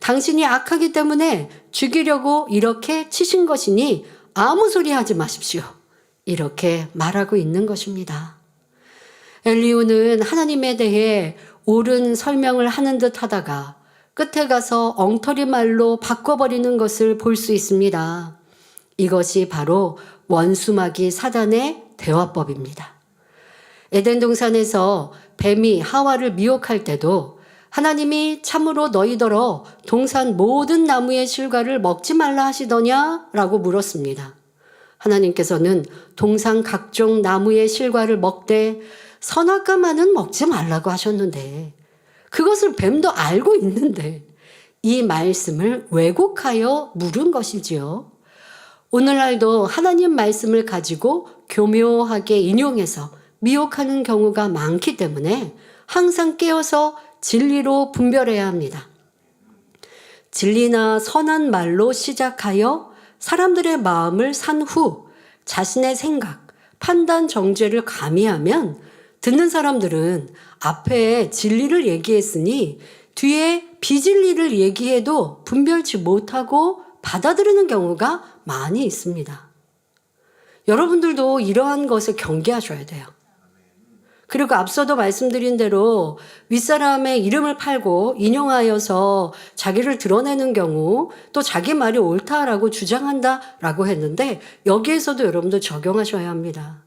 당신이 악하기 때문에 죽이려고 이렇게 치신 것이니 아무 소리 하지 마십시오. 이렇게 말하고 있는 것입니다. 엘리후는 하나님에 대해 옳은 설명을 하는 듯 하다가 끝에 가서 엉터리 말로 바꿔버리는 것을 볼 수 있습니다. 이것이 바로 원수마귀 사단의 대화법입니다. 에덴 동산에서 뱀이 하와를 미혹할 때도 하나님이 참으로 너희더러 동산 모든 나무의 실과를 먹지 말라 하시더냐? 라고 물었습니다. 하나님께서는 동산 각종 나무의 실과를 먹되 선악과만은 먹지 말라고 하셨는데 그것을 뱀도 알고 있는데 이 말씀을 왜곡하여 물은 것이지요. 오늘날도 하나님 말씀을 가지고 교묘하게 인용해서 미혹하는 경우가 많기 때문에 항상 깨어서 진리로 분별해야 합니다. 진리나 선한 말로 시작하여 사람들의 마음을 산 후 자신의 생각, 판단, 정죄를 가미하면 듣는 사람들은 앞에 진리를 얘기했으니 뒤에 비진리를 얘기해도 분별치 못하고 받아들이는 경우가 많이 있습니다. 여러분들도 이러한 것을 경계하셔야 돼요. 그리고 앞서도 말씀드린 대로 윗사람의 이름을 팔고 인용하여서 자기를 드러내는 경우 또 자기 말이 옳다라고 주장한다라고 했는데 여기에서도 여러분들 적용하셔야 합니다.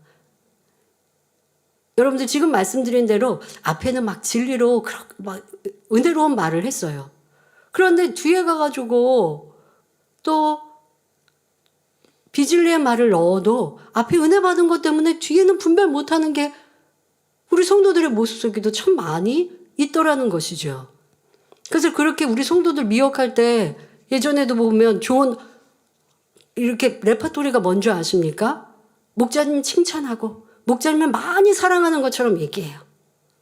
여러분들 지금 말씀드린 대로 앞에는 막 진리로 막 은혜로운 말을 했어요. 그런데 뒤에 가가지고 또 비진리의 말을 넣어도 앞에 은혜 받은 것 때문에 뒤에는 분별 못하는 게 우리 성도들의 모습 속에도 참 많이 있더라는 것이죠. 그래서 그렇게 우리 성도들 미혹할 때 예전에도 보면 좋은 이렇게 레파토리가 뭔지 아십니까? 목자님 칭찬하고 목자님을 많이 사랑하는 것처럼 얘기해요.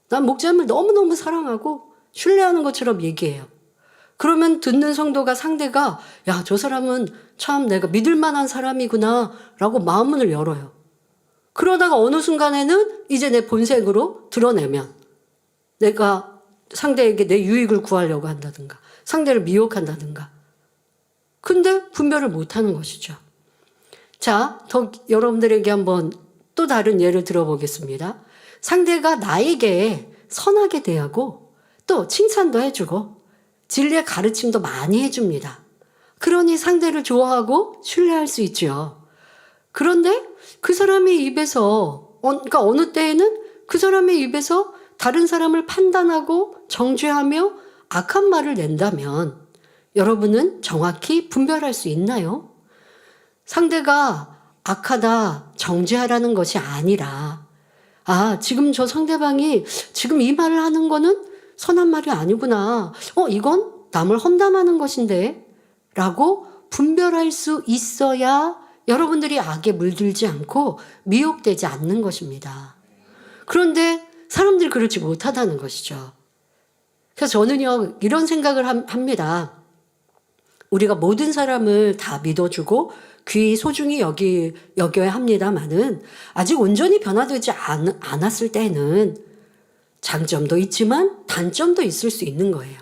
난 목자님을 너무너무 사랑하고 신뢰하는 것처럼 얘기해요. 그러면 듣는 성도가 상대가 야, 저 사람은 참 내가 믿을 만한 사람이구나 라고 마음문을 열어요. 그러다가 어느 순간에는 이제 내 본색으로 드러내면 내가 상대에게 내 유익을 구하려고 한다든가 상대를 미혹한다든가 근데 분별을 못하는 것이죠. 자, 더 여러분들에게 한번 또 다른 예를 들어보겠습니다. 상대가 나에게 선하게 대하고 또 칭찬도 해주고 진리의 가르침도 많이 해줍니다. 그러니 상대를 좋아하고 신뢰할 수 있죠. 그런데 그 사람의 입에서 그러니까 어느 때에는 그 사람의 입에서 다른 사람을 판단하고 정죄하며 악한 말을 낸다면 여러분은 정확히 분별할 수 있나요? 상대가 악하다 정죄하라는 것이 아니라 지금 저 상대방이 지금 이 말을 하는 거는 선한 말이 아니구나. 이건 남을 험담하는 것인데 라고 분별할 수 있어야 여러분들이 악에 물들지 않고 미혹되지 않는 것입니다. 그런데 사람들이 그렇지 못하다는 것이죠. 그래서 저는요 이런 생각을 합니다. 우리가 모든 사람을 다 믿어주고 귀히 소중히 여겨야 합니다만은 아직 온전히 변화되지 않았을 때는 장점도 있지만 단점도 있을 수 있는 거예요.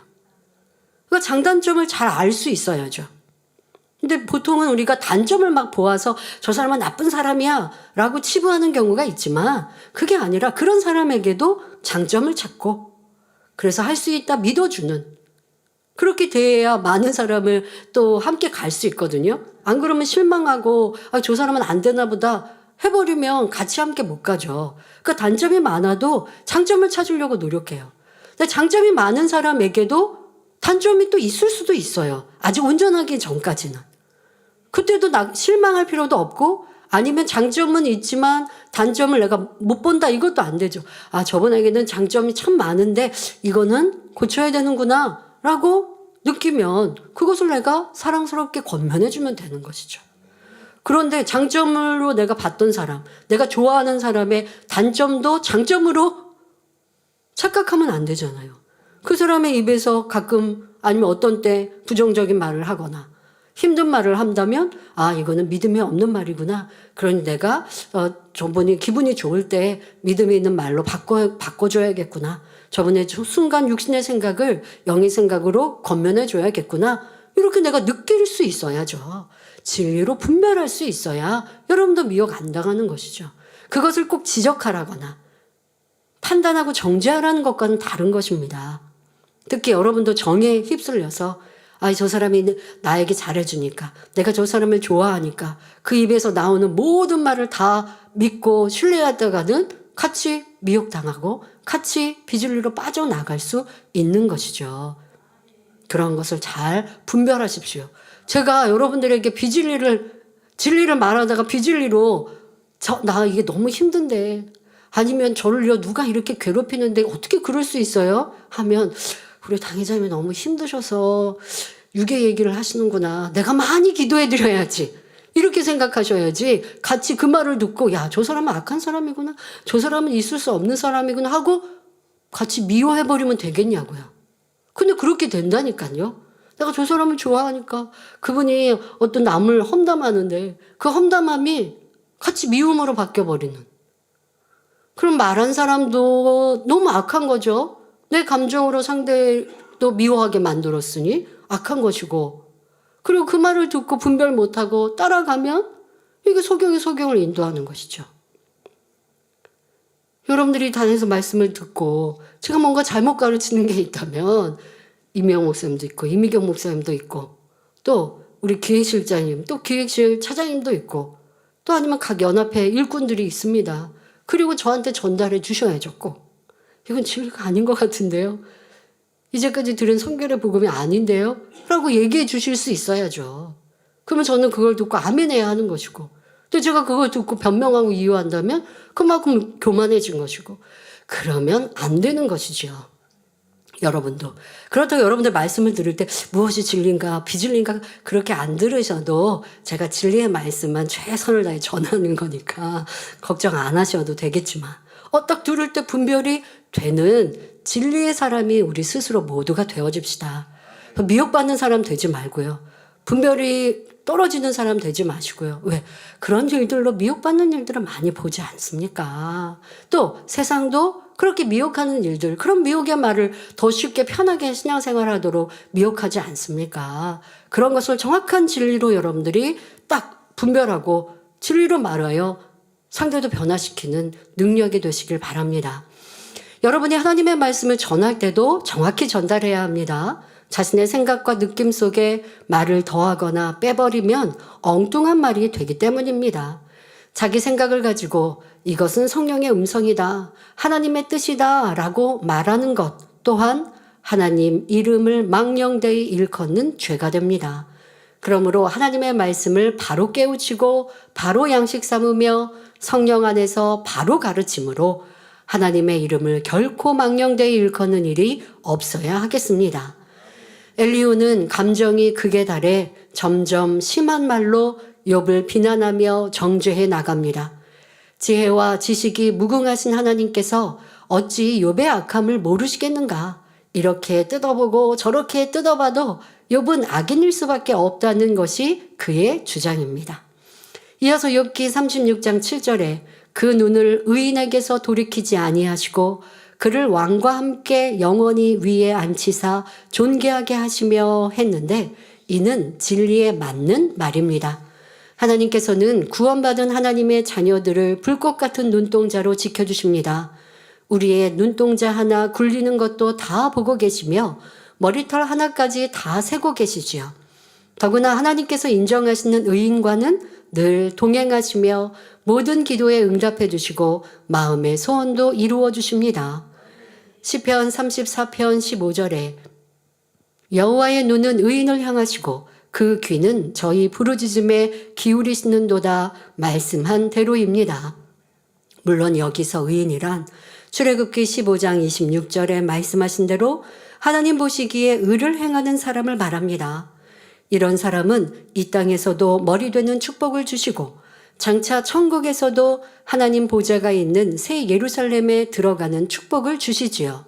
그러니까 장단점을 잘 알 수 있어야죠. 근데 보통은 우리가 단점을 막 보아서 저 사람은 나쁜 사람이야 라고 치부하는 경우가 있지만 그게 아니라 그런 사람에게도 장점을 찾고 그래서 할 수 있다 믿어주는, 그렇게 돼야 많은 사람을 또 함께 갈 수 있거든요. 안 그러면 실망하고 저 사람은 안 되나 보다 해버리면 같이 함께 못 가죠. 그러니까 단점이 많아도 장점을 찾으려고 노력해요. 근데 장점이 많은 사람에게도 단점이 또 있을 수도 있어요. 아직 온전하기 전까지는. 그때도 실망할 필요도 없고 아니면 장점은 있지만 단점을 내가 못 본다 이것도 안 되죠. 저분에게는 장점이 참 많은데 이거는 고쳐야 되는구나 라고 느끼면 그것을 내가 사랑스럽게 권면해주면 되는 것이죠. 그런데 장점으로 내가 봤던 사람, 내가 좋아하는 사람의 단점도 장점으로 착각하면 안 되잖아요. 그 사람의 입에서 가끔 아니면 어떤 때 부정적인 말을 하거나 힘든 말을 한다면 이거는 믿음이 없는 말이구나. 그러니 내가 저분이 기분이 좋을 때 믿음이 있는 말로 바꿔줘야겠구나. 저분의 순간 육신의 생각을 영의 생각으로 권면해줘야겠구나. 이렇게 내가 느낄 수 있어야죠. 진리로 분별할 수 있어야 여러분도 미혹 안 당하는 것이죠. 그것을 꼭 지적하라거나 판단하고 정죄하라는 것과는 다른 것입니다. 특히 여러분도 정에 휩쓸려서 저 사람이 나에게 잘해주니까, 내가 저 사람을 좋아하니까 그 입에서 나오는 모든 말을 다 믿고 신뢰하다가는 같이 미혹당하고 같이 비진리로 빠져나갈 수 있는 것이죠. 그런 것을 잘 분별하십시오. 제가 여러분들에게 진리를 말하다가 비진리로 나 이게 너무 힘든데, 아니면 저를요 누가 이렇게 괴롭히는데 어떻게 그럴 수 있어요? 하면 우리 당회자님이 너무 힘드셔서 유괴 얘기를 하시는구나. 내가 많이 기도해 드려야지. 이렇게 생각하셔야지 같이 그 말을 듣고 저 사람은 악한 사람이구나. 저 사람은 있을 수 없는 사람이구나 하고 같이 미워해버리면 되겠냐고요. 근데 그렇게 된다니까요. 내가 저 사람을 좋아하니까 그분이 어떤 남을 험담하는데 그 험담함이 같이 미움으로 바뀌어버리는. 그럼 말한 사람도 너무 악한 거죠. 내 감정으로 상대도 미워하게 만들었으니 악한 것이고, 그리고 그 말을 듣고 분별 못하고 따라가면 이게 소경을 인도하는 것이죠. 여러분들이 단에서 말씀을 듣고 제가 뭔가 잘못 가르치는 게 있다면 이명 목사님도 있고 이미경 목사님도 있고 또 우리 기획실장님 또 기획실 차장님도 있고 또 아니면 각 연합회 일꾼들이 있습니다. 그리고 저한테 전달해 주셔야죠. 꼭. 이건 진리가 아닌 것 같은데요. 이제까지 들은 성결의 복음이 아닌데요. 라고 얘기해 주실 수 있어야죠. 그러면 저는 그걸 듣고 아멘해야 하는 것이고, 또 제가 그걸 듣고 변명하고 이유한다면 그만큼 교만해진 것이고, 그러면 안 되는 것이죠. 여러분도. 그렇다고 여러분들 말씀을 들을 때 무엇이 진리인가 비진리인가 그렇게 안 들으셔도 제가 진리의 말씀만 최선을 다해 전하는 거니까 걱정 안 하셔도 되겠지만, 딱 들을 때 분별이 되는 진리의 사람이 우리 스스로 모두가 되어집시다. 미혹받는 사람 되지 말고요. 분별이 떨어지는 사람 되지 마시고요. 왜? 그런 일들로 미혹받는 일들을 많이 보지 않습니까? 또 세상도 그렇게 미혹하는 일들, 그런 미혹의 말을 더 쉽게 편하게 신앙생활하도록 미혹하지 않습니까? 그런 것을 정확한 진리로 여러분들이 딱 분별하고 진리로 말하여 상대도 변화시키는 능력이 되시길 바랍니다. 여러분이 하나님의 말씀을 전할 때도 정확히 전달해야 합니다. 자신의 생각과 느낌 속에 말을 더하거나 빼버리면 엉뚱한 말이 되기 때문입니다. 자기 생각을 가지고 이것은 성령의 음성이다, 하나님의 뜻이다 라고 말하는 것 또한 하나님 이름을 망령되이 일컫는 죄가 됩니다. 그러므로 하나님의 말씀을 바로 깨우치고 바로 양식 삼으며 성령 안에서 바로 가르침으로 하나님의 이름을 결코 망령되이 일컫는 일이 없어야 하겠습니다. 엘리후는 감정이 극에 달해 점점 심한 말로 욥을 비난하며 정죄해 나갑니다. 지혜와 지식이 무궁하신 하나님께서 어찌 욥의 악함을 모르시겠는가? 이렇게 뜯어보고 저렇게 뜯어봐도 욥은 악인일 수밖에 없다는 것이 그의 주장입니다. 이어서 욥기 36장 7절에 그 눈을 의인에게서 돌이키지 아니하시고 그를 왕과 함께 영원히 위에 앉히사 존귀하게 하시며 했는데 이는 진리에 맞는 말입니다. 하나님께서는 구원받은 하나님의 자녀들을 불꽃 같은 눈동자로 지켜주십니다. 우리의 눈동자 하나 굴리는 것도 다 보고 계시며 머리털 하나까지 다 세고 계시지요. 더구나 하나님께서 인정하시는 의인과는 늘 동행하시며 모든 기도에 응답해 주시고 마음의 소원도 이루어 주십니다. 시편 34편 15절에 여호와의 눈은 의인을 향하시고 그 귀는 저희 부르짖음에 기울이시는도다 말씀한 대로입니다. 물론 여기서 의인이란 출애굽기 15장 26절에 말씀하신 대로 하나님 보시기에 의를 행하는 사람을 말합니다. 이런 사람은 이 땅에서도 머리 되는 축복을 주시고 장차 천국에서도 하나님 보좌가 있는 새 예루살렘에 들어가는 축복을 주시지요.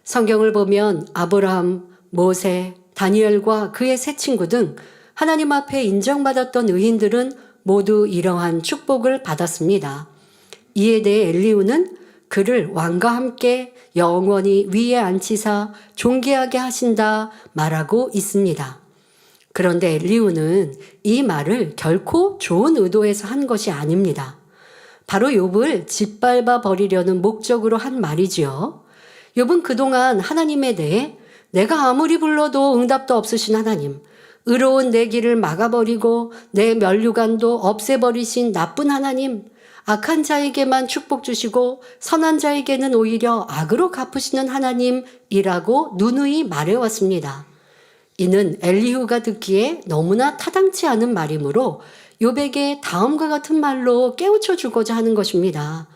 성경을 보면 아브라함, 모세, 다니엘과 그의 세 친구 등 하나님 앞에 인정받았던 의인들은 모두 이러한 축복을 받았습니다. 이에 대해 엘리후는 그를 왕과 함께 영원히 위에 앉히사 존귀하게 하신다 말하고 있습니다. 그런데 엘리후는 이 말을 결코 좋은 의도에서 한 것이 아닙니다. 바로 욥을 짓밟아 버리려는 목적으로 한 말이지요. 욥은 그동안 하나님에 대해 내가 아무리 불러도 응답도 없으신 하나님, 의로운 내 길을 막아버리고 내 면류관도 없애버리신 나쁜 하나님, 악한 자에게만 축복 주시고 선한 자에게는 오히려 악으로 갚으시는 하나님이라고 누누이 말해왔습니다. 이는 엘리후가 듣기에 너무나 타당치 않은 말이므로 욥에게 다음과 같은 말로 깨우쳐 주고자 하는 것입니다.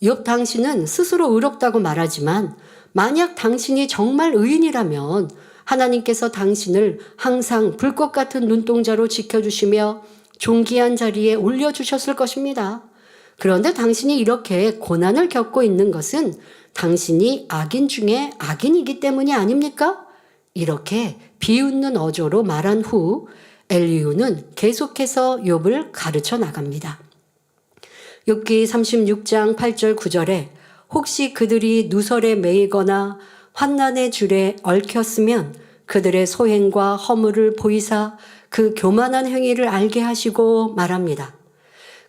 욥 당신은 스스로 의롭다고 말하지만 만약 당신이 정말 의인이라면 하나님께서 당신을 항상 불꽃 같은 눈동자로 지켜주시며 존귀한 자리에 올려주셨을 것입니다. 그런데 당신이 이렇게 고난을 겪고 있는 것은 당신이 악인 중에 악인이기 때문이 아닙니까? 이렇게 비웃는 어조로 말한 후 엘리후는 계속해서 욥을 가르쳐 나갑니다. 욥기 36장 8절 9절에 혹시 그들이 누설에 매이거나 환난의 줄에 얽혔으면 그들의 소행과 허물을 보이사 그 교만한 행위를 알게 하시고 말합니다.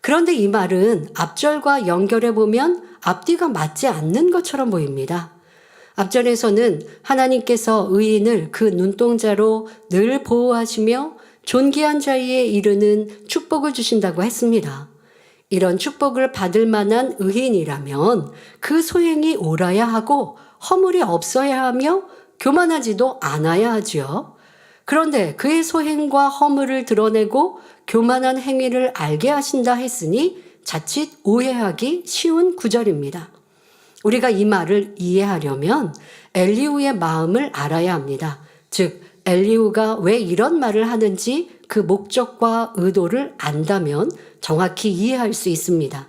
그런데 이 말은 앞절과 연결해 보면 앞뒤가 맞지 않는 것처럼 보입니다. 앞절에서는 하나님께서 의인을 그 눈동자로 늘 보호하시며 존귀한 자리에 이르는 축복을 주신다고 했습니다. 이런 축복을 받을 만한 의인이라면 그 소행이 옳아야 하고 허물이 없어야 하며 교만하지도 않아야 하지요. 그런데 그의 소행과 허물을 드러내고 교만한 행위를 알게 하신다 했으니 자칫 오해하기 쉬운 구절입니다. 우리가 이 말을 이해하려면 엘리후의 마음을 알아야 합니다. 즉 엘리후가 왜 이런 말을 하는지 그 목적과 의도를 안다면 정확히 이해할 수 있습니다.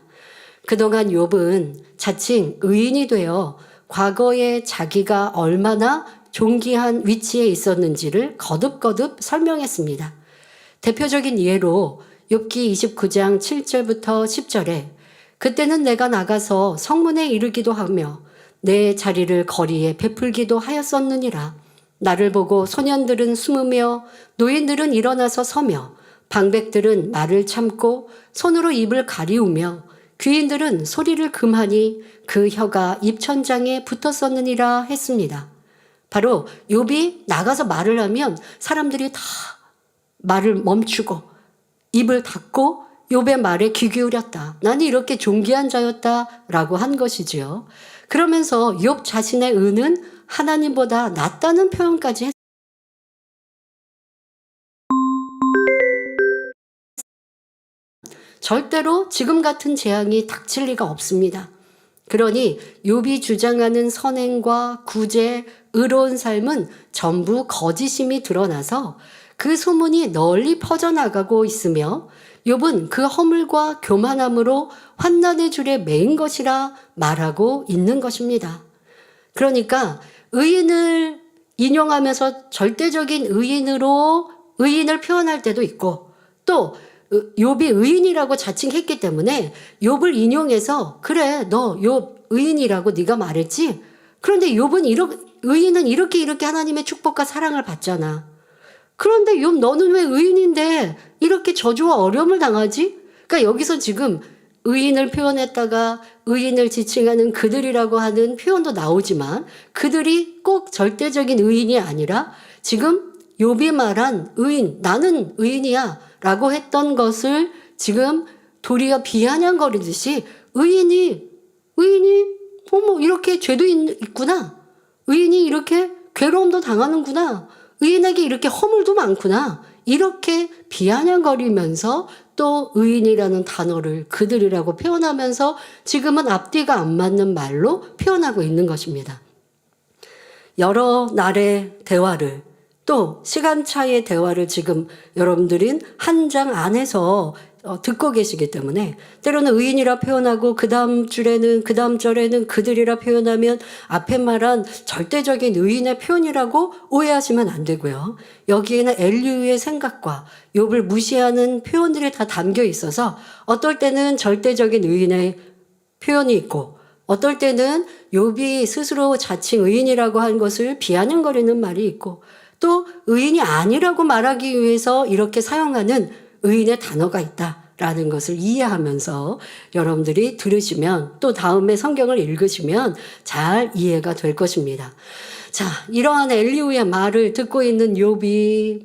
그동안 욥은 자칭 의인이 되어 과거에 자기가 얼마나 존귀한 위치에 있었는지를 거듭거듭 설명했습니다. 대표적인 예로 욥기 29장 7절부터 10절에 그때는 내가 나가서 성문에 이르기도 하며 내 자리를 거리에 베풀기도 하였었느니라. 나를 보고 소년들은 숨으며 노인들은 일어나서 서며 방백들은 말을 참고 손으로 입을 가리우며 귀인들은 소리를 금하니 그 혀가 입천장에 붙었었느니라 했습니다. 바로 욥이 나가서 말을 하면 사람들이 다 말을 멈추고 입을 닫고 욥의 말에 귀 기울였다. 나는 이렇게 존귀한 자였다라고 한 것이지요. 그러면서 욥 자신의 의는 하나님보다 낫다는 표현까지 했습니다. 절대로 지금 같은 재앙이 닥칠 리가 없습니다. 그러니 욥이 주장하는 선행과 구제, 의로운 삶은 전부 거짓임이 드러나서 그 소문이 널리 퍼져나가고 있으며 욥은 그 허물과 교만함으로 환난의 줄에 매인 것이라 말하고 있는 것입니다. 그러니까 의인을 인용하면서 절대적인 의인을 표현할 때도 있고, 또 욥이 의인이라고 자칭했기 때문에 욥을 인용해서 그래 너 욥 의인이라고 네가 말했지? 그런데 욥은 의인은 이렇게 하나님의 축복과 사랑을 받잖아. 그런데 욥 너는 왜 의인인데 이렇게 저주와 어려움을 당하지? 그러니까 여기서 지금 의인을 표현했다가 의인을 지칭하는 그들이라고 하는 표현도 나오지만 그들이 꼭 절대적인 의인이 아니라 지금 욥이 말한 의인, 나는 의인이야 라고 했던 것을 지금 도리어 비아냥거리듯이 의인이 이렇게 죄도 있구나. 의인이 이렇게 괴로움도 당하는구나. 의인에게 이렇게 허물도 많구나. 이렇게 비아냥거리면서 또 의인이라는 단어를 그들이라고 표현하면서 지금은 앞뒤가 안 맞는 말로 표현하고 있는 것입니다. 여러 날의 대화를 또 시간차의 대화를 지금 여러분들은 한 장 안에서 듣고 계시기 때문에 때로는 의인이라 표현하고 그 다음 절에는 그들이라 표현하면 앞에 말한 절대적인 의인의 표현이라고 오해하시면 안 되고요. 여기에는 엘리후의 생각과 욥을 무시하는 표현들이 다 담겨 있어서 어떨 때는 절대적인 의인의 표현이 있고 어떨 때는 욥이 스스로 자칭 의인이라고 한 것을 비아냥거리는 말이 있고 또 의인이 아니라고 말하기 위해서 이렇게 사용하는 의인의 단어가 있다라는 것을 이해하면서 여러분들이 들으시면 또 다음에 성경을 읽으시면 잘 이해가 될 것입니다. 자, 이러한 엘리후의 말을 듣고 있는 욥은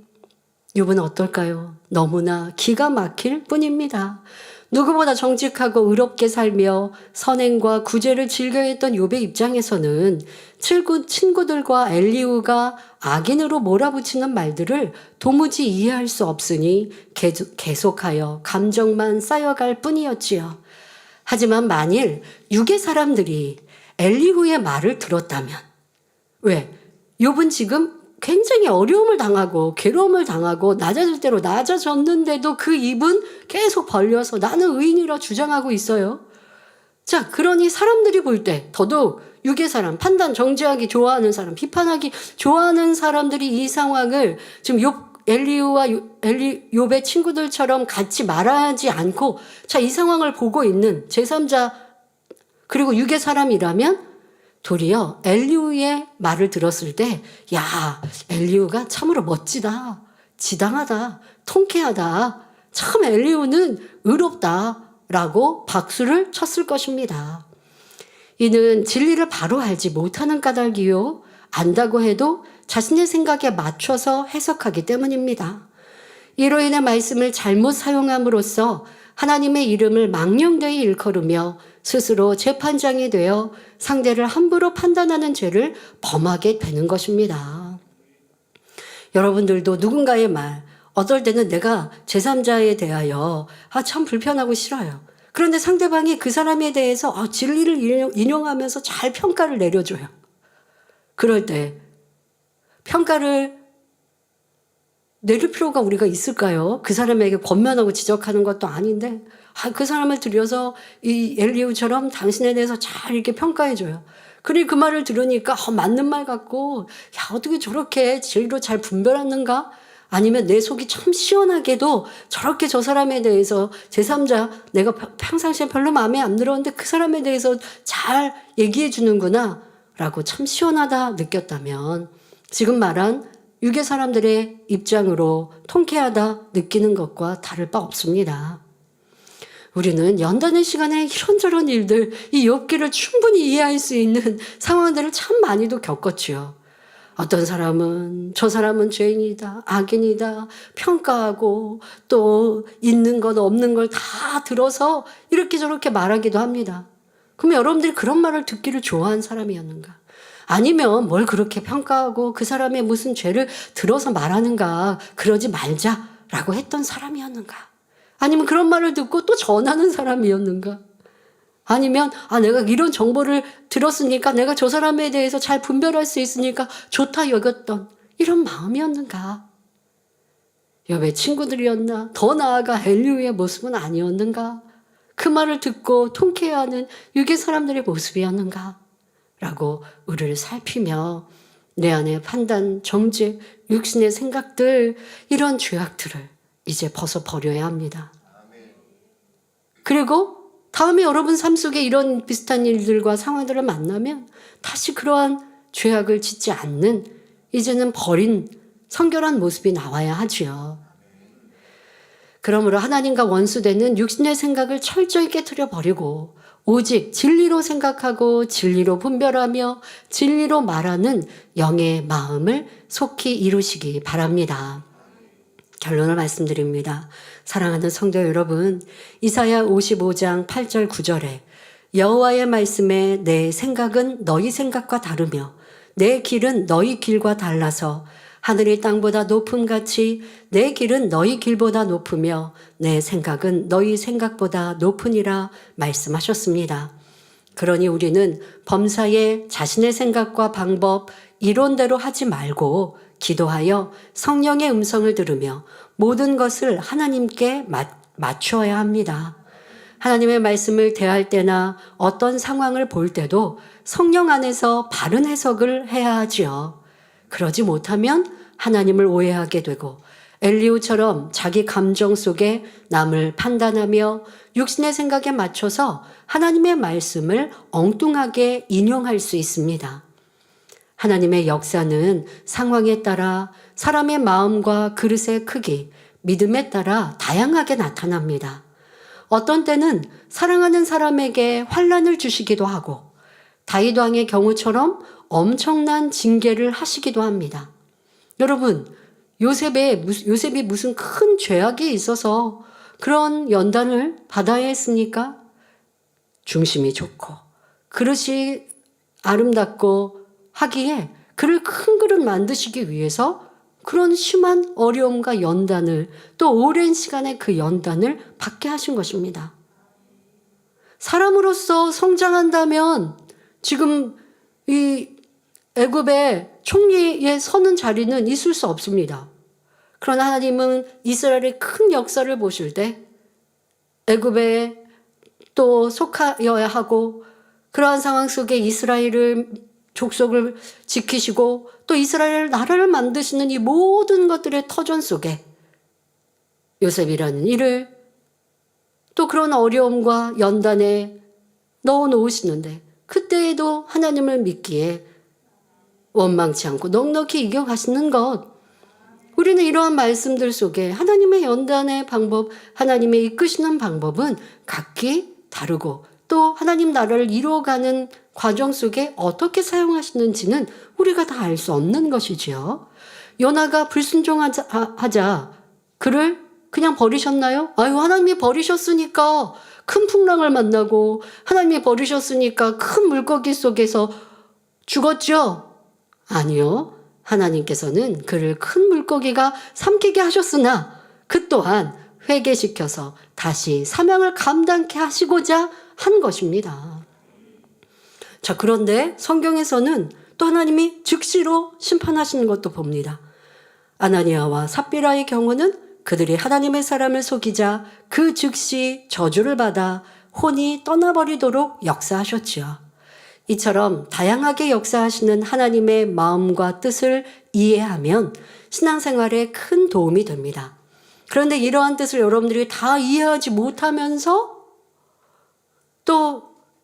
어떨까요? 너무나 기가 막힐 뿐입니다. 누구보다 정직하고 의롭게 살며 선행과 구제를 즐겨했던 욥의 입장에서는 친구들과 엘리후가 악인으로 몰아붙이는 말들을 도무지 이해할 수 없으니 계속하여 감정만 쌓여갈 뿐이었지요. 하지만 만일 육의 사람들이 엘리후의 말을 들었다면 왜? 욥은 지금 굉장히 어려움을 당하고 괴로움을 당하고 낮아질 대로 낮아졌는데도 그 입은 계속 벌려서 나는 의인이라 주장하고 있어요. 자, 그러니 사람들이 볼 때 더더욱 육의 사람, 판단 정죄하기 좋아하는 사람, 비판하기 좋아하는 사람들이 이 상황을 지금 엘리후와 욥의 친구들처럼 같이 말하지 않고 자, 이 상황을 보고 있는 제3자 그리고 육의 사람이라면 도리어 엘리후의 말을 들었을 때 야, 엘리후가 참으로 멋지다, 지당하다, 통쾌하다, 참 엘리후는 의롭다 라고 박수를 쳤을 것입니다. 이는 진리를 바로 알지 못하는 까닭이요 안다고 해도 자신의 생각에 맞춰서 해석하기 때문입니다. 이로 인해 말씀을 잘못 사용함으로써 하나님의 이름을 망령되이 일컬으며 스스로 재판장이 되어 상대를 함부로 판단하는 죄를 범하게 되는 것입니다. 여러분들도 누군가의 말, 어떨 때는 내가 제3자에 대하여 참 불편하고 싫어요. 그런데 상대방이 그 사람에 대해서 진리를 인용하면서 잘 평가를 내려줘요. 그럴 때 평가를 내릴 필요가 우리가 있을까요? 그 사람에게 권면하고 지적하는 것도 아닌데 그 사람을 들여서 이 엘리후처럼 당신에 대해서 잘 이렇게 평가해줘요. 그리고 그 말을 들으니까 맞는 말 같고 야 어떻게 저렇게 진리로 잘 분별하는가? 아니면 내 속이 참 시원하게도 저렇게 저 사람에 대해서 제3자 내가 평상시에 별로 마음에 안 들었는데 그 사람에 대해서 잘 얘기해 주는구나 라고 참 시원하다 느꼈다면 지금 말한 육의 사람들의 입장으로 통쾌하다 느끼는 것과 다를 바 없습니다. 우리는 연단의 시간에 이런저런 일들, 이 욥기를 충분히 이해할 수 있는 상황들을 참 많이도 겪었지요. 어떤 사람은 저 사람은 죄인이다, 악인이다 평가하고 또 있는 것 없는 걸 다 들어서 이렇게 저렇게 말하기도 합니다. 그럼 여러분들이 그런 말을 듣기를 좋아한 사람이었는가? 아니면 뭘 그렇게 평가하고 그 사람의 무슨 죄를 들어서 말하는가, 그러지 말자라고 했던 사람이었는가? 아니면 그런 말을 듣고 또 전하는 사람이었는가? 아니면 내가 이런 정보를 들었으니까 내가 저 사람에 대해서 잘 분별할 수 있으니까 좋다 여겼던 이런 마음이었는가? 욥의 친구들이었나? 더 나아가 엘리후의 모습은 아니었는가? 그 말을 듣고 통쾌해하는 육의 사람들의 모습이었는가? 라고 우리를 살피며 내 안의 판단, 정죄, 육신의 생각들, 이런 죄악들을 이제 벗어버려야 합니다. 그리고 다음에 여러분 삶 속에 이런 비슷한 일들과 상황들을 만나면 다시 그러한 죄악을 짓지 않는, 이제는 버린 성결한 모습이 나와야 하지요. 그러므로 하나님과 원수되는 육신의 생각을 철저히 깨트려 버리고 오직 진리로 생각하고 진리로 분별하며 진리로 말하는 영의 마음을 속히 이루시기 바랍니다. 결론을 말씀드립니다. 사랑하는 성도 여러분, 이사야 55장 8절 9절에 여호와의 말씀에 내 생각은 너희 생각과 다르며 내 길은 너희 길과 달라서 하늘이 땅보다 높음같이 내 길은 너희 길보다 높으며 내 생각은 너희 생각보다 높으니라 말씀하셨습니다. 그러니 우리는 범사에 자신의 생각과 방법, 이론대로 하지 말고 기도하여 성령의 음성을 들으며 모든 것을 하나님께 맞추어야 합니다. 하나님의 말씀을 대할 때나 어떤 상황을 볼 때도 성령 안에서 바른 해석을 해야 하지요. 그러지 못하면 하나님을 오해하게 되고 엘리후처럼 자기 감정 속에 남을 판단하며 육신의 생각에 맞춰서 하나님의 말씀을 엉뚱하게 인용할 수 있습니다. 하나님의 역사는 상황에 따라 사람의 마음과 그릇의 크기, 믿음에 따라 다양하게 나타납니다. 어떤 때는 사랑하는 사람에게 환난을 주시기도 하고 다윗 왕의 경우처럼 엄청난 징계를 하시기도 합니다. 여러분, 요셉이 무슨 큰 죄악이 있어서 그런 연단을 받아야 했습니까? 중심이 좋고 그릇이 아름답고 하기에 그를 큰 그릇 만드시기 위해서 그런 심한 어려움과 연단을, 또 오랜 시간의 그 연단을 받게 하신 것입니다. 사람으로서 성장한다면 지금 이 애굽의 총리에 서는 자리는 있을 수 없습니다. 그러나 하나님은 이스라엘의 큰 역사를 보실 때 애굽에 또 속하여야 하고 그러한 상황 속에 이스라엘을 족속을 지키시고 또 이스라엘 나라를 만드시는 이 모든 것들의 터전 속에 요셉이라는 이를 또 그런 어려움과 연단에 넣어 놓으시는데 그때에도 하나님을 믿기에 원망치 않고 넉넉히 이겨가시는 것, 우리는 이러한 말씀들 속에 하나님의 연단의 방법, 하나님의 이끄시는 방법은 각기 다르고 또 하나님 나라를 이루어가는 과정 속에 어떻게 사용하시는지는 우리가 다 알 수 없는 것이지요. 요나가 불순종하자 그를 그냥 버리셨나요? 아유, 하나님이 버리셨으니까 큰 풍랑을 만나고 하나님이 버리셨으니까 큰 물고기 속에서 죽었죠? 아니요. 하나님께서는 그를 큰 물고기가 삼키게 하셨으나 그 또한 회개시켜서 다시 사명을 감당케 하시고자 한 것입니다. 자, 그런데 성경에서는 또 하나님이 즉시로 심판하시는 것도 봅니다. 아나니아와 삽비라의 경우는 그들이 하나님의 사람을 속이자 그 즉시 저주를 받아 혼이 떠나버리도록 역사하셨지요. 이처럼 다양하게 역사하시는 하나님의 마음과 뜻을 이해하면 신앙생활에 큰 도움이 됩니다. 그런데 이러한 뜻을 여러분들이 다 이해하지 못하면서 또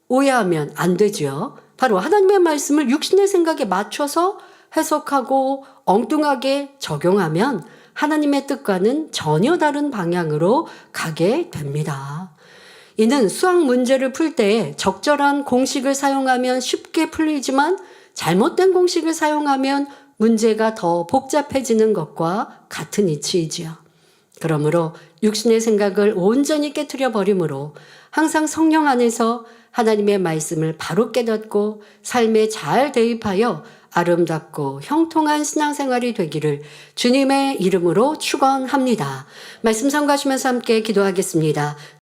오해하면 안 되죠. 바로 하나님의 말씀을 육신의 생각에 맞춰서 해석하고 엉뚱하게 적용하면 하나님의 뜻과는 전혀 다른 방향으로 가게 됩니다. 이는 수학 문제를 풀 때 적절한 공식을 사용하면 쉽게 풀리지만 잘못된 공식을 사용하면 문제가 더 복잡해지는 것과 같은 이치이지요. 그러므로 육신의 생각을 온전히 깨트려 버림으로 항상 성령 안에서 하나님의 말씀을 바로 깨닫고 삶에 잘 대입하여 아름답고 형통한 신앙생활이 되기를 주님의 이름으로 축원합니다. 말씀 sam가하시면서 함께 기도하겠습니다.